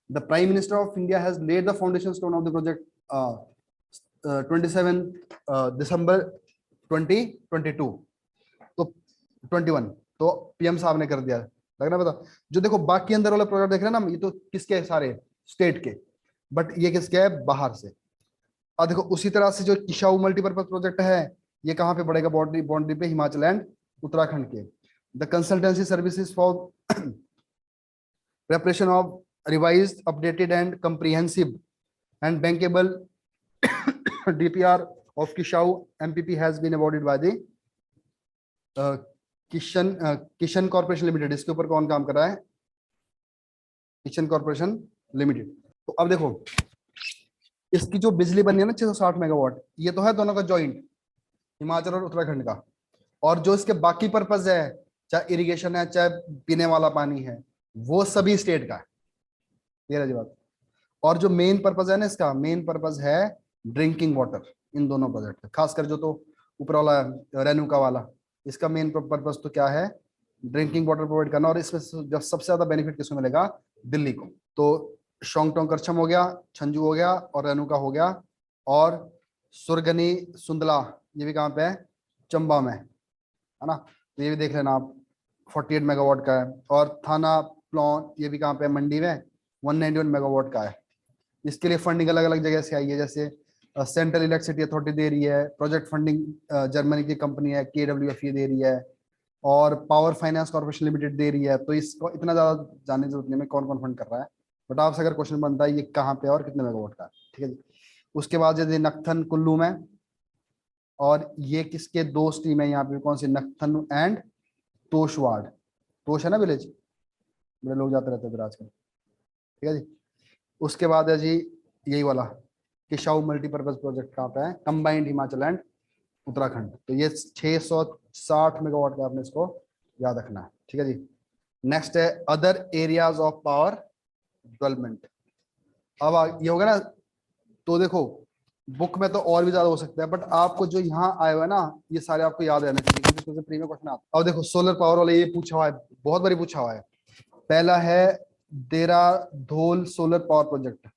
[SPEAKER 1] The prime minister of India has lead the foundation stone of the project 27 दिसंबर 2022। तो 21 तो पीएम साहब ने कर दिया, लग रहा है पता। जो देखो बाकी अंदर वाले प्रोजेक्ट देख रहे हैं ना, ये तो किसके है? सारे स्टेट के, बट ये किसके है? बाहर से। और देखो उसी तरह से जो किशाऊ मल्टीपर्पज प्रोजेक्ट है, ये कहाँ पे पड़ेगा? बाउंड्री बाउंड्री पे, हिमाचल एंड उत्तराखंड के। The consultancy services for preparation of revised updated and comprehensive and bankable DPR of Kishau MPP has been awarded by the Kishan corporation Limited. इसके ऊपर कौन काम कर रहा है? Kishan corporation limited. तो अब देखो इसकी जो बिजली बनी है ना 660 मेगावाट, ये तो है दोनों का जॉइंट, हिमाचल और उत्तराखंड का। और जो इसके बाकी पर्पज है, चाहे इरिगेशन है चाहे पीने वाला पानी है, वो सभी स्टेट का है। ये रही बात। और जो मेन पर्पज है ना, इसका मेन पर्पज है ड्रिंकिंग वाटर। इन दोनों प्रोजेक्ट खासकर जो तो ऊपर वाला रेणुका वाला, इसका मेन पर्पज तो क्या है? ड्रिंकिंग वाटर प्रोवाइड करना। और इसमें जब सबसे ज्यादा बेनिफिट किसको मिलेगा? दिल्ली को। तो शोंगटोंग करछम हो गया, छंजू हो गया और रेणुका हो गया। और सुरगनी सुंदला ये भी कहाँ पे है? चंबा में, है ना। तो ये भी देख लेना आप, 48 मेगावाट का है। और थाना प्लॉन ये भी कहाँ पे है? मंडी में, 191 मेगावाट का है। इसके लिए फंडिंग अलग अलग जगह से आई है, जैसे सेंट्रल इलेक्ट्रिसिटी अथॉरिटी दे रही है, प्रोजेक्ट फंडिंग जर्मनी की कंपनी है KWF दे रही है, और पावर फाइनेंस कॉर्पोरेशन लिमिटेड दे रही है। तो इसको इतना ज्यादा जानने की जरूरत नहीं है कौन कौन फंड कर रहा है, बट आपसे अगर क्वेश्चन बनता है ये कहाँ पे और कितने मेगावाट का है, ठीक है जी। उसके बाद जैसे नक्थन कुल्लू में, और ये किसके दो स्ट्रीम है यहाँ पे, कौन सी? नक्थन एंड तोशवाड़। तोश है ना विलेज, बड़े लोग जाते रहते हैं आजकल, ठीक है जी। उसके बाद है जी यही वाला किशाऊ मल्टीपर्पज प्रोजेक्ट कहाँ पे है? Combined Himachal and Uttarakhand. तो ये 660 मेगावाट का, आपने इसको याद रखना है, ठीक है जी। नेक्स्ट है other areas of power development. अब ये होगा ना, तो देखो बुक में तो और भी ज्यादा हो सकता है, बट आपको जो यहाँ आए हुए है ना, ये सारे आपको याद रहने चाहिए, क्योंकि इसमें से प्री में क्वेश्चन आता है। अब देखो सोलर पावर वाला ये पूछा हुआ है, बहुत बारी पूछा हुआ है। पहला है देरा धोल सोलर पावर प्रोजेक्ट,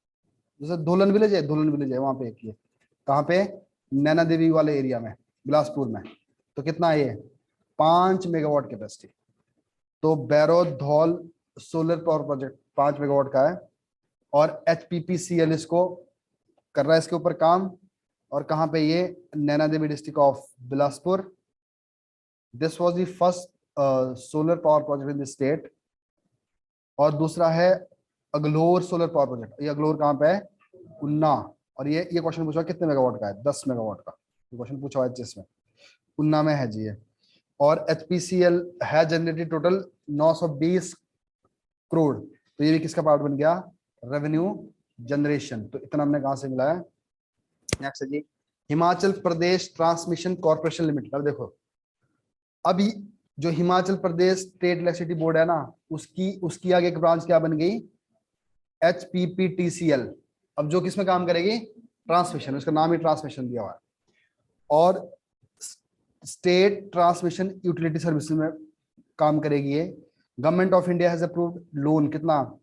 [SPEAKER 1] जैसे धोलन विलेज है, धोलन विलेज है वहां पे एक, ये कहाँ पे? नैना देवी वाले एरिया में, बिलासपुर में। तो कितना है ये? 5 मेगावाट कैपेसिटी। तो बैरो धौल सोलर पावर प्रोजेक्ट 5 मेगावाट का है, और HPPCL इसको कर रहा है, इसके ऊपर काम। और कहाँ पे ये? Naina Devi district of Bilaspur. This was the first solar power project in the state. और दूसरा है अगलोर सोलर पावर प्रोजेक्ट। ये अगलोर कहाँ पे है? उन्ना। और ये क्वेश्चन पूछा कितने मेगावाट का है? 10 मेगावाट का क्वेश्चन पूछा हुआ है जिसमें, उन्ना में है जी ये। और HPCL है जनरेटेड टोटल 920 करोड़। तो ये भी किसका पार्ट बन गया? Revenue generation. तो इतना हमने कहां से मिला है? नेक्स्ट है जी Himachal Pradesh transmission corporation limited. अब देखो, अभी जो Himachal Pradesh state electricity board है ना, उसकी उसकी आगे एक ब्रांच क्या बन गई? HPPTCL। अब जो किसमें काम करेगी? ट्रांसमिशन, उसका नाम ही ट्रांसमिशन दिया हुआ है। और स्टेट ट्रांसमिशन यूटिलिटी सर्विसेज में काम करेगी ये। Government of India has approved loan, कितना?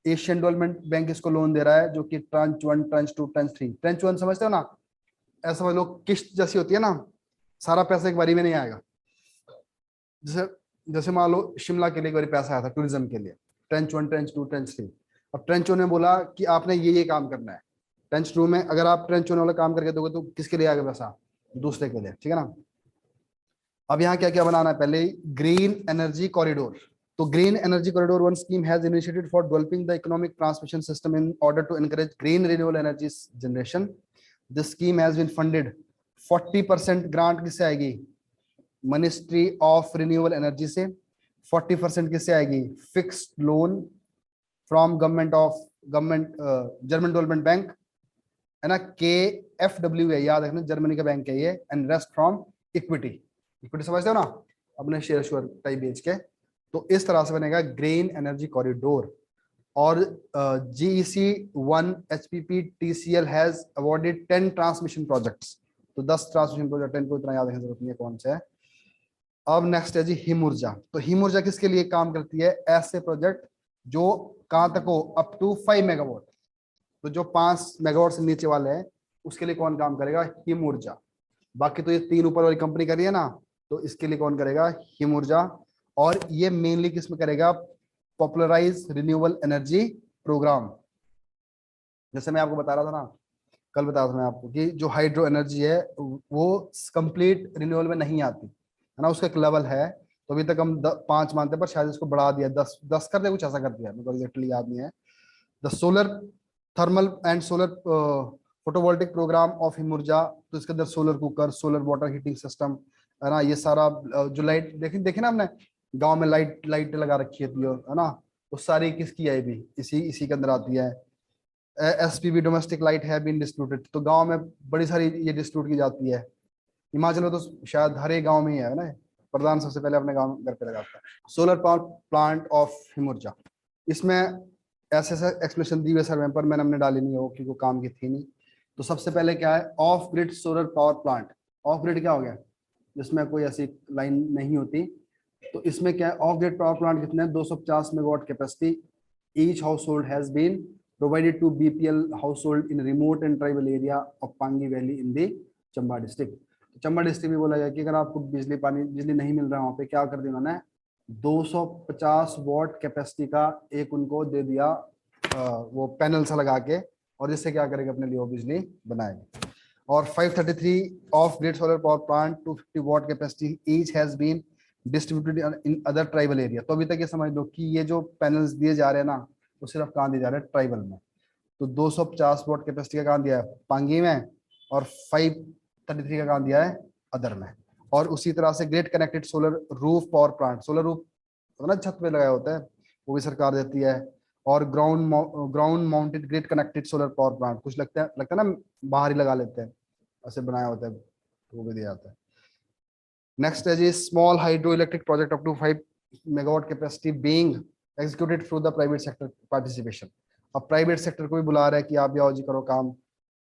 [SPEAKER 1] एशियन डेवलपमेंट बैंक इसको लोन दे रहा है, जो कि ट्रांच 1, ट्रांच 2, ट्रांच 3। ट्रांच 1 समझते हो ना, ऐसा समझ लो किस्त जैसी होती है ना, सारा पैसा एक बारी में नहीं आएगा। जैसे जैसे मान लो शिमला के लिए एक बारी पैसा आया था टूरिज्म के लिए, ट्रांच 1, ट्रांच 2, ट्रांच 3। अब ट्रांच 1 ने बोला कि आपने ये काम करना है। ट्रांच 2 में अगर आप ट्रांच 1 वाला काम करके दोगे तो किसके लिए आएगा पैसा? दूसरे के लिए, ठीक है ना। अब यहाँ क्या क्या बनाना है? पहले ग्रीन एनर्जी कॉरिडोर। तो green energy corridor one scheme has initiated for developing the economic transmission system in order to encourage green renewable energy generation. This scheme has been funded 40% grant किससे आएगी? मिनिस्ट्री ऑफ रिन्यूएबल एनर्जी से। 40% किससे आएगी? Fixed loan from government German development bank, है ना, KfW है, याद रखना जर्मनी का बैंक है ये। And rest from equity. Equity समझते हो ना, अपने शेयर शेयर टाइप बेच के। तो इस तरह से बनेगा ग्रीन एनर्जी कॉरिडोर। और GEC1 HPPTCL has awarded 10 transmission projects. तो 10 ट्रांसमिशन प्रोजेक्ट, इनको इतना याद रखने की जरूरत नहीं है कौन से है। अब नेक्स्ट है जी हिम ऊर्जा। तो हिम ऊर्जा किसके लिए काम करती है? ऐसे प्रोजेक्ट जो कहां तक हो? Up to 5 megawatt. तो जो 5 मेगावाट से नीचे वाले हैं उसके लिए कौन काम करेगा? हिम ऊर्जा। बाकी तो ये 3 ऊपर वाली कंपनी कर रही है ना, तो इसके लिए कौन करेगा? हिम ऊर्जा। और ये मेनली किसमें करेगा? Popularise renewable energy programme. जैसे मैं आपको बता रहा था ना, कल बता रहा था मैं आपको कि जो हाइड्रो एनर्जी है वो कंप्लीट रिन्यूएबल में नहीं आती है ना, उसका एक लेवल है। तो अभी तक हम 5 मानते हैं, पर शायद इसको बढ़ा दिया, 10 कर दिया, कुछ ऐसा कर दिया, मेरे को एग्जैक्टली याद नहीं है। The solar thermal and solar photovoltaic programme of Him Urja. तो इसके अंदर solar cooker, solar water heating system, है ना, ये सारा जो लाइट देखे देखे ना हमने गांव में, लाइट लगा रखी है ना, वो सारी किसकी है? भी इसी के अंदर आती है। SPV डोमेस्टिक लाइट है बीन डिस्ट्रीब्यूटेड। तो गांव में बड़ी सारी ये डिस्ट्रीब्यूट की जाती है। हिमाचल में तो शायद हर एक गांव में ही है ना, प्रधान सबसे पहले अपने गांव घर पे लगाता है। Solar power plant of Him ऊर्जा, इसमें ऐसे ऐसे एक्सप्लेनेशन दी हुई सर्वे पर, मैंने हमने डाली नहीं हो क्योंकि वो काम की थी नहीं। तो सबसे पहले क्या है? Of grid solar power plant. Of grid क्या हो गया? जिसमें कोई ऐसी लाइन नहीं होती, तो इसमें क्या है, ऑफ ग्रिड पावर प्लांट कितने हैं, 250 megawatt capacity, each household has been provided to BPL household in remote and tribal area of Pangi valley in the Chamba district. Chamba district में बोला गया कि अगर आपको बिजली नहीं मिल रहा है, वहां पे क्या कर दिया उन्होंने, 250 वॉट कैपेसिटी का एक उनको दे दिया वो पैनल सा लगा के, और जिससे क्या करेंगे, अपने लिए वो बिजली बनाएंगे। और 533 off grid solar power plant 250 watt capacity each has been distributed in other tribal area. तो अभी तक ये समझ लो कि ये जो पैनल्स दिए जा रहे हैं ना, वो सिर्फ कहाँ दिए जा रहे हैं, ट्राइबल में। तो 250 वॉट कैपेसिटी का कहाँ दिया है, पांगी में, और 533 का कहाँ दिया है, अदर में। और उसी तरह से grade connected solar roof power plant, solar roof तो ना छत पे लगाया होता है, वो भी सरकार देती है। और ground mounted grade connected solar power plant, कुछ लगता है ना बाहर ही लगा लेते हैं, ऐसे बनाया होता है, वो भी दिया जाता है। नेक्स्ट है जी small hydro electric project up to 5 megawatt capacity being executed through the private sector participation. अब प्राइवेट सेक्टर को भी बुला रहा है कि आप भी आओ जी करो काम।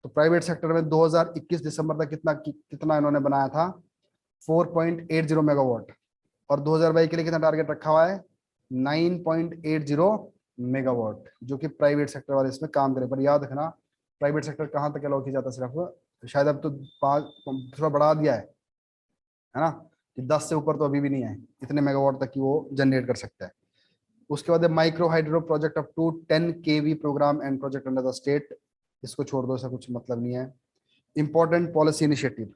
[SPEAKER 1] तो प्राइवेट सेक्टर में 2021 दिसंबर तक कितना इन्होंने बनाया था, 4.80 मेगावाट। और 2022 के लिए कितना टारगेट रखा हुआ है, 9.80 मेगावाट, जो कि प्राइवेट सेक्टर वाले इसमें काम करें। पर याद रखना, प्राइवेट सेक्टर कहाँ तक अलाउ किया जाता है, सिर्फ शायद अब तो 5 थोड़ा बढ़ा दिया है ना, कि 10 से ऊपर तो अभी भी नहीं है, इतने मेगावाट तक की वो जनरेट कर सकता है। उसके बाद micro hydro project up to 10 KV programme and project under the state, इसको छोड़ दो, ऐसा कुछ मतलब नहीं है। इंपॉर्टेंट पॉलिसी इनिशिएटिव,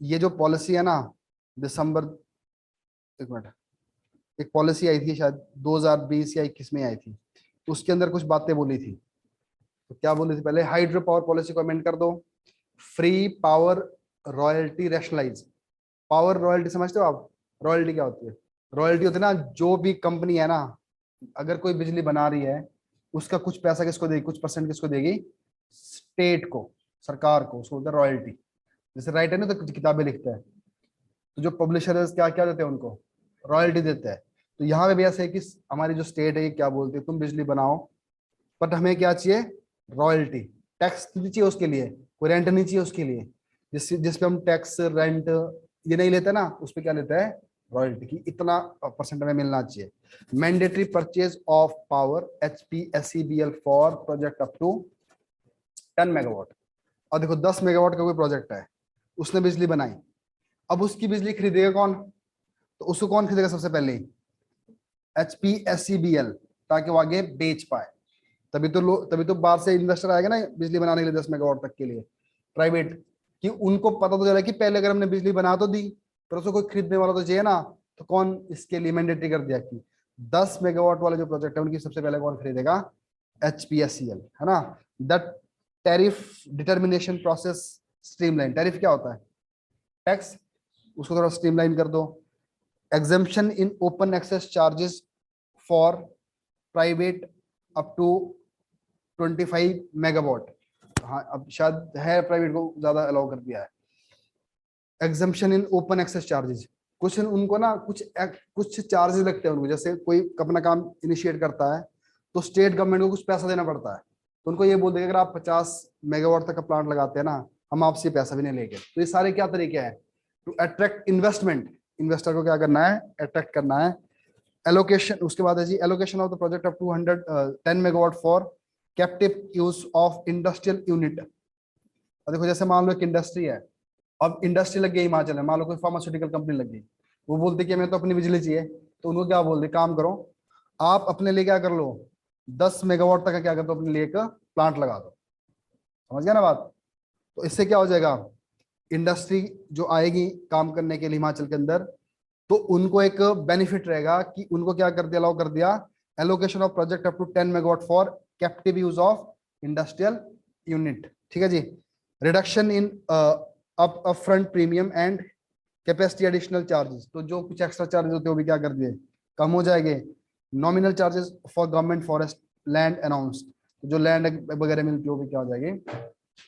[SPEAKER 1] ये जो पॉलिसी है ना, दिसंबर, एक मिनट, एक पॉलिसी आई थी शायद 2020 या 21 में आई थी, तो उसके अंदर कुछ बातें बोली थी। तो क्या बोली थी, पहले हाइड्रो पावर पॉलिसी को अमेंड कर दो, free power royalty rationalise. Power royalty समझते हो आप, रॉयल्टी क्या होती है, रॉयल्टी होती है ना, जो भी कंपनी है ना, अगर कोई बिजली बना रही है, उसका कुछ पैसा किसको देगी, कुछ परसेंट किसको देगी, स्टेट को, सरकार को, उसको बोलते हैं रॉयल्टी। जैसे राइटर ने तो किताबें लिखता है, तो जो पब्लिशर है क्या क्या देते हैं उनको, रॉयल्टी देते हैं। तो यहाँ पे भी ऐसे है कि हमारी जो स्टेट है, क्या बोलती है, तुम बिजली बनाओ, बट हमें क्या चाहिए, रॉयल्टी, टैक्स नहीं चाहिए उसके लिए, कोई रेंट नहीं चाहिए उसके लिए, जिसपे हम टैक्स रेंट ये नहीं लेते ना, उस पर क्या लेता है, रॉयल्टी की इतना परसेंट हमें मिलना चाहिए। Mandatory purchase of power HPSEBL for project up to 10 megawatt. और देखो 10 मेगावाट का कोई प्रोजेक्ट है, उसने बिजली बनाई, अब उसकी बिजली खरीदेगा कौन, तो उसको कौन खरीदेगा सबसे पहले, HPSEBL, ताकि वो आगे बेच पाए। तभी तो बाहर से इन्वेस्टर आएगा ना बिजली बनाने के लिए 10 मेगावाट तक के लिए, प्राइवेट, कि उनको पता तो चला कि पहले अगर हमने बिजली बना तो दी, पर उसको कोई खरीदने वाला तो चाहिए ना। तो कौन इसके लिए मैंडेटरी कर दिया कि 10 मेगावाट वाले जो प्रोजेक्ट है उनकी सबसे पहले कौन खरीदेगा, HPSEL, है ना। The tariff determination process streamline, tariff क्या होता है, टैक्स, उसको थोड़ा स्ट्रीमलाइन कर दो। Exemption in open access charges for private up to 25 megawatt, हाँ अब शायद है प्राइवेट को ज्यादा अलाउ कर दिया है। Exemption in open access charges, कुछ उनको ना कुछ चार्जेस लगते हैं उनको, जैसे कोई अपना काम इनिशिएट करता है तो स्टेट गवर्नमेंट को कुछ पैसा देना पड़ता है, तो उनको ये बोल देंगे अगर आप 50 मेगावाट तक का प्लांट लगाते हैं ना, हम आपसे पैसा भी नहीं लेंगे। तो ये सारे क्या तरीके हैं, टू अट्रैक्ट इन्वेस्टमेंट, इन्वेस्टर को क्या करना है, अट्रैक्ट करना है। एलोकेशन, उसके बाद है जी allocation of the project of 210 megawatt for captive use of industrial unit. और देखो जैसे मान लो एक इंडस्ट्री है, अब इंडस्ट्री लग गई हिमाचल में, मान लो कोई फार्मास्यूटिकल कंपनी लग गई, वो बोलती कि हमें तो अपनी बिजली चाहिए, तो उनको क्या बोल दे, काम करो आप अपने लिए क्या कर लो, 10 मेगावाट तक का क्या कर दो, अपने लिए एक प्लांट लगा दो। समझ गया ना बात। तो इससे क्या हो जाएगा, इंडस्ट्री जो आएगी काम करने के लिए हिमाचल के अंदर, तो उनको एक बेनिफिट रहेगा कि उनको क्या कर दिया, अलाउ कर दिया, allocation of project up to 10 megawatt for captive use of industrial unit. ठीक है जी। Reduction in up front premium and capacity additional charges, तो जो कुछ एक्स्ट्रा चार्जेस होते हैं वो भी क्या कर दिए, कम हो जाएंगे। Nominal charges for government forest land announced, जो लैंड वगैरह मिलती है वो भी क्या हो जाएगी,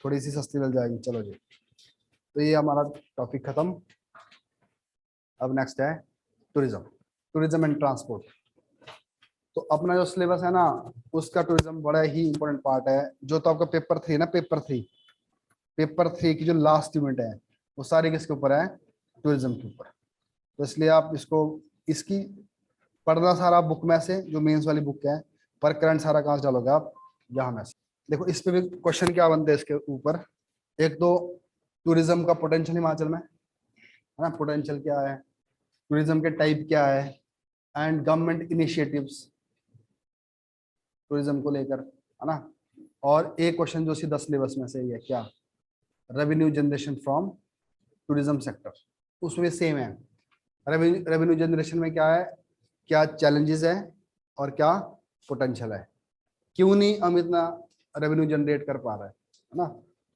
[SPEAKER 1] थोड़ी सी सस्ती मिल जाएगी। चलो जी, तो ये हमारा टॉपिक खत्म। अब नेक्स्ट है टूरिज्म, टूरिज्म एंड ट्रांसपोर्ट। तो अपना जो सिलेबस है ना, उसका टूरिज्म बड़ा ही इंपॉर्टेंट पार्ट है। जो तो आपका पेपर 3 ना, पेपर 3 की जो लास्ट यूनिट है, वो सारी किसके ऊपर है, टूरिज्म के ऊपर। तो इसलिए आप इसको इसकी पढ़ना सारा बुक में से, जो मेंस वाली बुक है, पर करंट सारा कहाँ से डालोगे आप, यहाँ में से। देखो इस पे भी क्वेश्चन क्या बनते हैं इसके ऊपर। एक तो टूरिज्म का पोटेंशियल हिमाचल में, है ना, पोटेंशियल क्या है, टूरिज्म के टाइप क्या है, एंड गवर्नमेंट इनिशिएटिव्स टूरिज्म को लेकर, है ना। और एक क्वेश्चन जो सीधा सिलेबस में से ही है, क्या, revenue generation from tourism sector, उसमें सेम है। रेवेन्यू जनरेशन में क्या है, क्या चैलेंजेस है और क्या पोटेंशियल है, क्यों नहीं हम इतना रेवेन्यू जनरेट कर पा रहे हैं, है ना।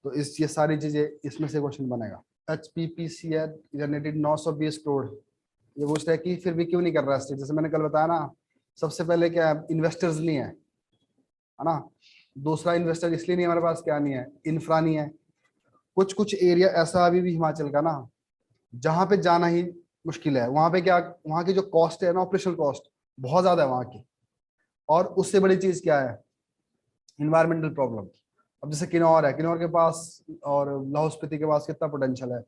[SPEAKER 1] तो इस ये सारी चीजें इसमें से क्वेश्चन बनेगा। HPPC है जनरेटेड 920 करोड़, ये पूछ रहा है कि फिर भी क्यों नहीं कर रहा है। जैसे मैंने कल बताया ना, सबसे पहले क्या है, इन्वेस्टर्स नहीं है ना। दूसरा, इन्वेस्टर इसलिए नहीं हमारे पास, क्या नहीं है, इंफ्रा नहीं है। कुछ कुछ एरिया ऐसा अभी भी हिमाचल का ना, जहाँ पे जाना ही मुश्किल है। वहां पे क्या, वहां की जो कॉस्ट है ना, ऑपरेशनल कॉस्ट बहुत ज्यादा है वहां की। और उससे बड़ी चीज क्या है, इन्वायरमेंटल प्रॉब्लम। अब जैसे किन्नौर है, किन्नौर के पास और लाहौल स्पीति के पास कितना पोटेंशियल है।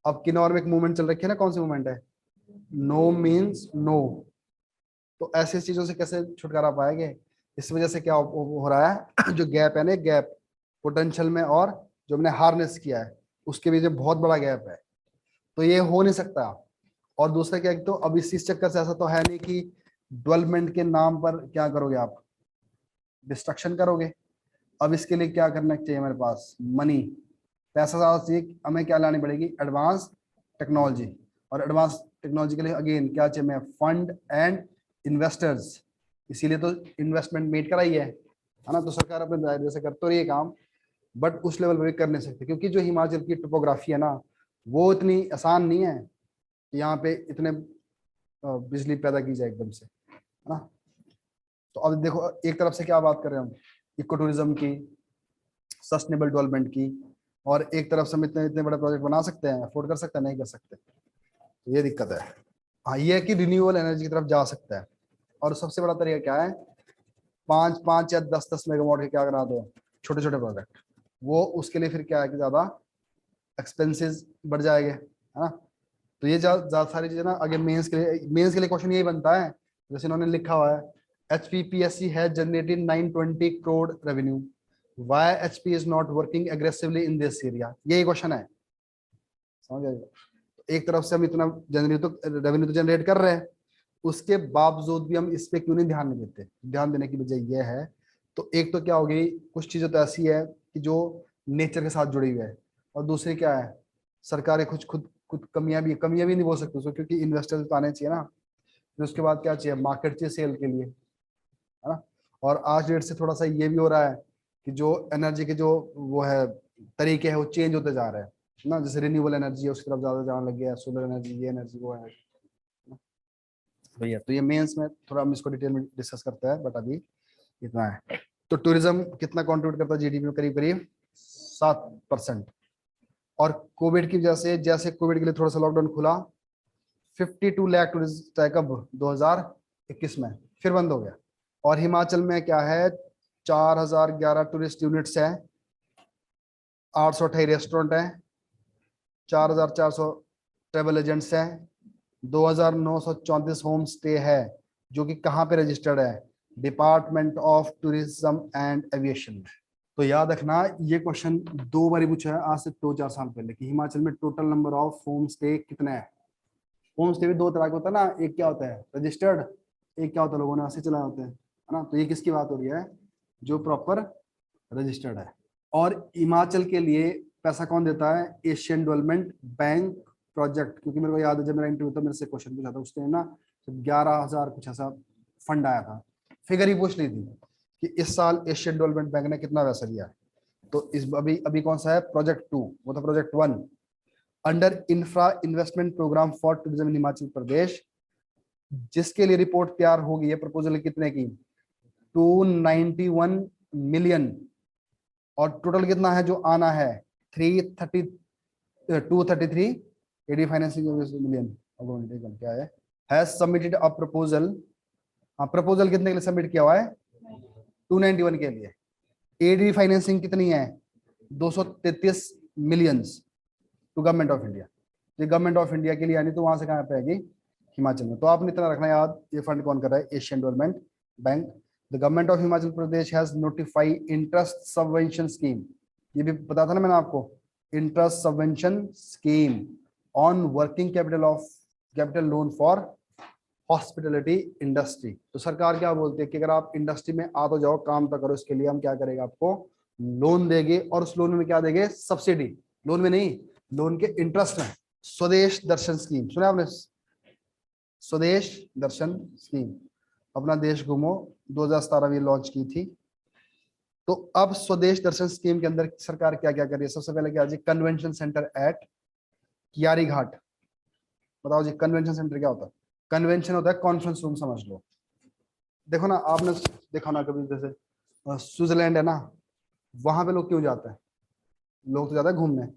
[SPEAKER 1] अब किन्नौर में एक मूवमेंट चल रखी है ना, कौन सी मूवमेंट है, नो मीन्स नो। तो ऐसी चीजों से कैसे छुटकारा पाएंगे। इस वजह से क्या हो रहा है, जो गैप है ना, गैप पोटेंशियल में और जो हमने हार्नेस किया है उसके बीच में बहुत बड़ा गैप है। तो ये हो नहीं सकता। और दूसरा क्या है, तो अब इस चक्कर से ऐसा तो है नहीं कि डेवलपमेंट के नाम पर क्या करोगे आप, डिस्ट्रक्शन करोगे। अब इसके लिए क्या करना चाहिए हमारे पास, मनी, पैसा ज्यादा चाहिए। हमें क्या लानी पड़ेगी, एडवांस टेक्नोलॉजी। और एडवांस टेक्नोलॉजी के लिए अगेन क्या चाहिए, हमें फंड एंड इन्वेस्टर्स। इसीलिए तो इन्वेस्टमेंट मेड कराई है ना। तो सरकार अपने दायरे से कर तो रही है काम, बट उस लेवल पर भी कर नहीं सकते, क्योंकि जो हिमाचल की टोपोग्राफी है ना, वो इतनी आसान नहीं है कि यहाँ पे इतने बिजली पैदा की जाए एकदम से, है ना। तो अब देखो, एक तरफ से क्या बात कर रहे हैं हम, इको टूरिज्म की, सस्टेनेबल डेवलपमेंट की, और एक तरफ से हम इतने इतने बड़े प्रोजेक्ट बना सकते हैं, अफोर्ड कर सकते हैं, नहीं कर सकते। तो ये दिक्कत है। हाँ, ये है कि रिन्यूएबल एनर्जी की तरफ जा सकता है। और सबसे बड़ा तरीका क्या है, 5-5 या 10-10 मेगावाट के क्या करा दो छोटे छोटे प्रोजेक्ट। वो उसके लिए फिर क्या है कि ज्यादा एक्सपेंसेस बढ़ जाएंगे, है ना। तो ये ज्यादा सारी चीजें ना आगे मेंस के लिए क्वेश्चन यही बनता है। जैसे इन्होंने लिखा हुआ है, HPPSC has generated 920 crore revenue, why HP is not working aggressively in this area, यही क्वेश्चन है, समझ आएगा। तो एक तरफ से हम इतना रेवेन्यू तो जनरेट कर रहे हैं, उसके बावजूद भी हम इस पे क्यों नहीं ध्यान नहीं देते। ध्यान देने की वजह यह है, तो एक तो क्या होगी, कुछ चीजें तो ऐसी है कि जो नेचर के साथ जुड़ी हुई है, और दूसरी क्या है, सरकारें कुछ खुद खुद कमियां भी नहीं बोल सकती उसको, क्योंकि इन्वेस्टर्स तो आने चाहिए ना। फिर उसके बाद क्या चाहिए, मार्केट चाहिए सेल के लिए, है ना। और आज डेट से थोड़ा सा ये भी हो रहा है कि जो एनर्जी के जो वो है तरीके हैं, वो चेंज होते जा रहे हैं ना। जैसे रिन्यूएबल एनर्जी है, उसकी तरफ ज्यादा जाने लग गया है, सोलर एनर्जी, ये एनर्जी, वो है भैया। तो ये मेंस में थोड़ा हम इसको डिटेल में डिस्कस करते हैं, बट अभी इतना है। तो टूरिज्म कितना कंट्रीब्यूट करता है जीडीपी में, करीब करीब 7%। और कोविड की वजह से, जैसे कोविड के लिए थोड़ा सा लॉकडाउन खुला, 52 लाख टूरिस्ट है कब, 2021 में, फिर बंद हो गया। और हिमाचल में क्या है, 4011 टूरिस्ट यूनिट्स है, 828 रेस्टोरेंट है, 4400 ट्रेवल एजेंट्स हैं, 2934 होम स्टे है, जो कि कहाँ पे रजिस्टर्ड है, department of tourism and aviation. तो याद रखना, ये क्वेश्चन 2 बार पूछा है आज से 2-4 साल पहले, कि हिमाचल में total number of home stay कितने हैं। होम स्टे भी 2 तरह का होता है ना, एक क्या होता है रजिस्टर्ड, एक क्या होता है लोगों ने ऐसे चलाए होते हैं, है ना। तो ये किसकी बात हो रही है, जो प्रॉपर रजिस्टर्ड है। और हिमाचल के लिए पैसा कौन देता है, एशियन डेवलपमेंट बैंक प्रोजेक्ट। क्योंकि मेरे को याद है, जब मेरा इंटरव्यू था, मेरे से क्वेश्चन पूछा था उसने ना, 11,000 कुछ ऐसा फंड आया था, फिगर ही पूछ ली थी कि इस साल एशियन डेवलपमेंट बैंक ने कितना पैसा दिया। तो इस अभी अभी कौन सा है, प्रोजेक्ट 2, वो था project 1, under infra investment programme for tourism in Himachal Pradesh, जिसके लिए रिपोर्ट तैयार हो गई है। प्रपोजल कितने की, 291 मिलियन। और टोटल कितना है जो आना है, 233 एडी फाइनेंसिंग मिलियन। क्या है, हैज सबमिटेड अ प्रपोजल। हाँ, प्रपोजल कितने के लिए सबमिट किया हुआ है, 291 के लिए। एडी फाइनेंसिंग कितनी है, 233 millions to government of India. ये गवर्नमेंट ऑफ इंडिया के लिए, यानी तो वहां से कहाँ पे आएगी, हिमाचल में। तो आपने इतना रखना याद, ये फंड कौन कर रहा है, Asian development bank. The government of Himachal Pradesh has notified interest subvention scheme, ये भी पता था ना मैंने आपको, interest subvention scheme on working capital loan for hospitality industry. तो सरकार क्या बोलती है कि अगर आप इंडस्ट्री में आ तो जाओ, काम तो करो, इसके लिए हम क्या करेंगे, आपको लोन देंगे, और उस लोन में क्या देंगे, सब्सिडी, लोन में नहीं, लोन के इंटरेस्ट में। स्वदेश दर्शन स्कीम सुना आपने, स्वदेश दर्शन स्कीम, अपना देश घूमो, 2017 में लॉन्च की थी। तो अब स्वदेश दर्शन स्कीम के अंदर सरकार क्या क्या कर रही है, सबसे पहले क्या जी, कन्वेंशन सेंटर एट कियारी घाट। बताओ जी, कन्वेंशन सेंटर क्या होता है, कन्वेंशन होता है कॉन्फ्रेंस रूम समझ लो। देखो ना, आपने देखा ना कभी, जैसे स्विट्जरलैंड है ना, वहां पे लोग क्यों जाते हैं, लोग तो जाते हैं घूमने।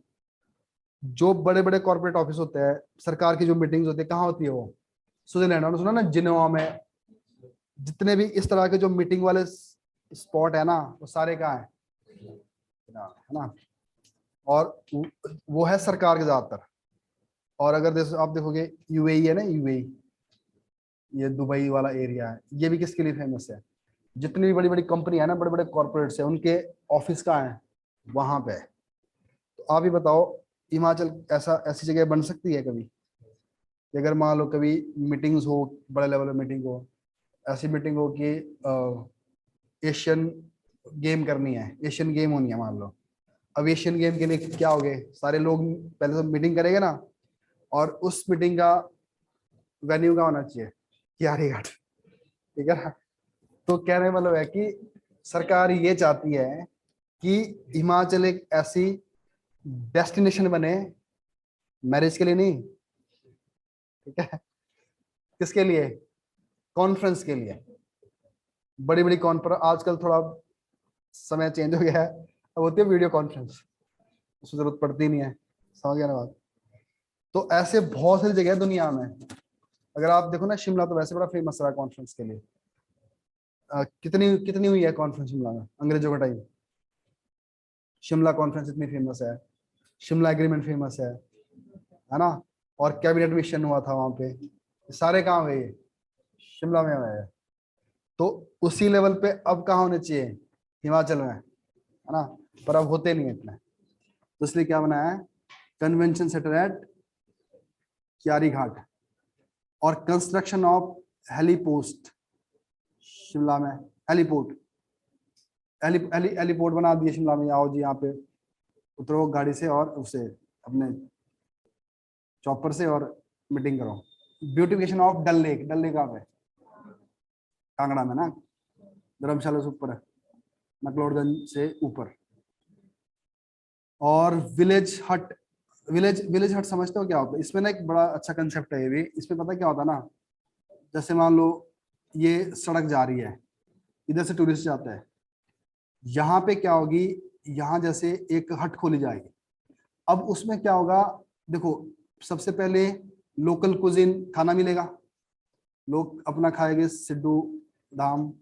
[SPEAKER 1] जो बड़े बड़े कॉर्पोरेट ऑफिस होते हैं, सरकार की जो मीटिंग्स होती है, कहाँ होती है वो, स्विट्जरलैंड। और सुना ना, जिनेवा में, जितने भी इस तरह के जो मीटिंग वाले स्पॉट है ना, वो सारे कहाँ है ना, और वो है सरकार के ज्यादातर। और अगर आप देखोगे, यूएई है ना, यूएई, ये दुबई वाला एरिया है, ये भी किसके लिए फेमस है, जितनी भी बड़ी बड़ी कंपनी है ना, बड़े बड़े कॉर्पोरेट्स है, उनके ऑफिस कहाँ है, वहां पे है। तो आप ही बताओ, हिमाचल ऐसा ऐसी जगह बन सकती है कभी, कि अगर मान लो कभी मीटिंग्स हो, बड़े लेवल पे मीटिंग हो, ऐसी मीटिंग हो कि एशियन गेम करनी है, एशियन गेम होनी है मान लो। अब एशियन गेम के लिए क्या हो गए, सारे लोग पहले तो मीटिंग करेंगे ना, और उस मीटिंग का वेन्यू का होना चाहिए कियारी घाट, ठीक है ना। तो कहने मतलब है कि सरकार ये चाहती है कि हिमाचल एक ऐसी डेस्टिनेशन बने, मैरिज के लिए नहीं, ठीक है, किसके लिए, कॉन्फ्रेंस के लिए, बड़ी बड़ी कॉन्फ्रेंस। आजकल थोड़ा समय चेंज हो गया है, अब होती है वीडियो कॉन्फ्रेंस, उसकी जरूरत पड़ती नहीं है, समझ गया ना बात। तो ऐसे बहुत सारी जगह है दुनिया में, अगर आप देखो ना, शिमला तो वैसे बड़ा फेमस रहा कॉन्फ्रेंस के लिए। कितनी कितनी हुई है कॉन्फ्रेंस शिमला में अंग्रेजों का टाइम, शिमला कॉन्फ्रेंस इतनी फेमस है, शिमला एग्रीमेंट फेमस है ना, और कैबिनेट मिशन हुआ था वहां पे, सारे काम हुए, शिमला में हुए हैं। तो उसी लेवल पे अब कहाँ होने चाहिए, हिमाचल में, है ना, पर अब होते नहीं इतने। तो इसलिए क्या बनाया है, कन्वेंशन सेंटर एट कियारी घाट, और कंस्ट्रक्शन ऑफ हेलीपोस्ट, शिमला में हेलीपोर्ट, हेलीपोर्ट बना दिए शिमला में। आओ जी, यहाँ पे उतरो गाड़ी से और उससे अपने चॉपर से और मीटिंग करो। Beautification of Dal lake, Dal lake कहाँ पे, कांगड़ा में ना, धर्मशाला से ऊपर है, मैक्लोडगंज से ऊपर। और विलेज हट, विलेज हट समझते हो क्या होता है, इसमें ना एक बड़ा अच्छा कंसेप्ट है ये भी। इसमें पता क्या होता है ना, जैसे मान लो ये सड़क जा रही है, इधर से टूरिस्ट जाता है, यहाँ पे क्या होगी, यहाँ जैसे एक हट खोली जाएगी। अब उसमें क्या होगा, देखो, सबसे पहले लोकल कुजिन खाना मिलेगा, लोग अपना खाएंगे, सिड्डू धाम।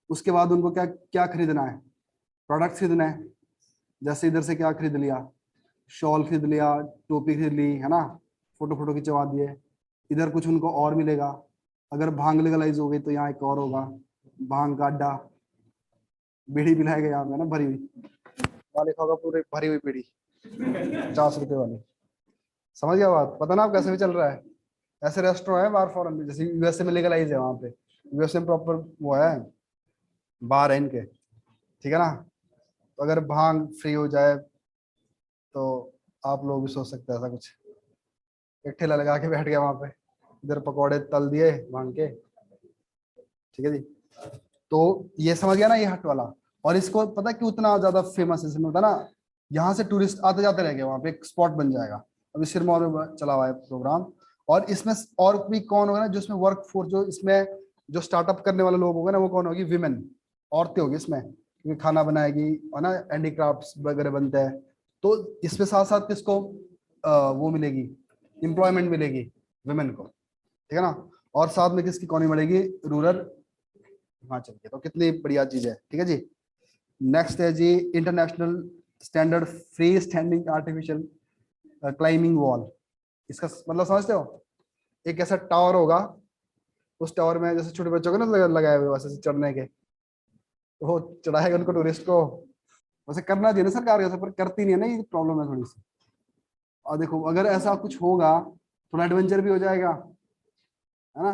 [SPEAKER 1] उसके बाद उनको क्या क्या खरीदना है, प्रोडक्ट खरीदना है, जैसे इधर से क्या खरीद लिया, शॉल खरीद लिया, टोपी खरीद ली, है ना, फोटो फोटो खिंचवा दिए। इधर कुछ उनको और मिलेगा, अगर भांग लीगलाइज हो गई तो यहाँ एक और होगा, भांग का अड्डा, बीड़ी पिलाएगा यहाँ पे ना, भरी हुई वाले खाओगा, पूरे भरी हुई बीड़ी 50 रुपए वाली, समझ गया बात, पता ना आप कैसे भी चल रहा है। ऐसे रेस्टोरेंट है बाहर फॉरेन में, जैसे यूएसए में लीगलाइज है, वहाँ पे यूएसए में प्रॉपर वो है, बार है इनके, ठीक है ना। तो अगर भांग फ्री हो जाए तो आप लोग भी सोच सकते हैं ऐसा कुछ, एक ठेला लगा के बैठ गया वहां पे, इधर पकौड़े तल दिए भांग के, ठीक है जी। तो ये समझ गया ना, ये हट वाला। और इसको पता क्यों इतना ज्यादा फेमस इसमें होता ना, यहाँ से टूरिस्ट आते जाते रह गए, वहां पे एक स्पॉट बन जाएगा। अभी सिरमौर में चला हुआ है प्रोग्राम। और इसमें और भी कौन होगा ना, जो इसमें वर्क फोर्स, जो इसमें जो स्टार्टअप करने वाले लोग होंगे ना, वो कौन होगी, विमेन, औरतें होगी इसमें, क्योंकि खाना बनाएगी, है ना, हैंडीक्राफ्ट्स वगैरह बनते हैं। तो इसमें साथ साथ किसको वो मिलेगी, एम्प्लॉयमेंट मिलेगी वुमेन को, ठीक है ना। और साथ में किसकी इकोनॉमी बढ़ेगी, रूरल हिमाचल की। तो कितनी बढ़िया चीज है, ठीक है जी। नेक्स्ट है जी, international standard free standing artificial climbing wall. इसका मतलब समझते हो, एक ऐसा टावर होगा, उस टावर में जैसे छोटे बच्चों को ना लगाए हुए वैसे चढ़ने के, तो वो चढ़ाएगा उनको टूरिस्ट को। वैसे करना चाहिए ना सरकार ऐसा, पर करती नहीं है ना, ये प्रॉब्लम है थोड़ी सी। और देखो अगर ऐसा कुछ होगा थोड़ा एडवेंचर भी हो जाएगा, है ना।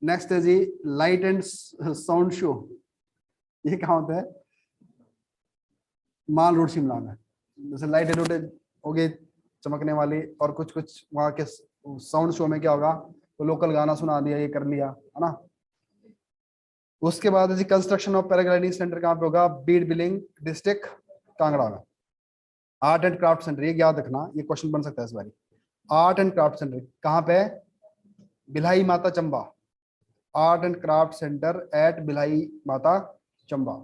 [SPEAKER 1] नेक्स्ट है जी लाइट एंड साउंड शो। ये कहाँ होता है? माल रोड शिमला में। जैसे लाइट एड हो गई चमकने वाली, और कुछ कुछ वहाँ के साउंड शो में क्या होगा, तो लोकल गाना सुना दिया, ये कर लिया, है ना। उसके बाद जी कंस्ट्रक्शन ऑफ पैराग्लाइडिंग सेंटर कहाँ पे होगा? बीड बिलिंग डिस्ट्रिक्ट कांगड़ा में। आर्ट एंड क्राफ्ट सेंटर, ये याद रखना, ये क्वेश्चन बन सकता है इस बारी। आर्ट एंड क्राफ्ट सेंटर कहाँ पे? भिलाई माता Chamba. Art and craft centre at Bhilai माता चंबा।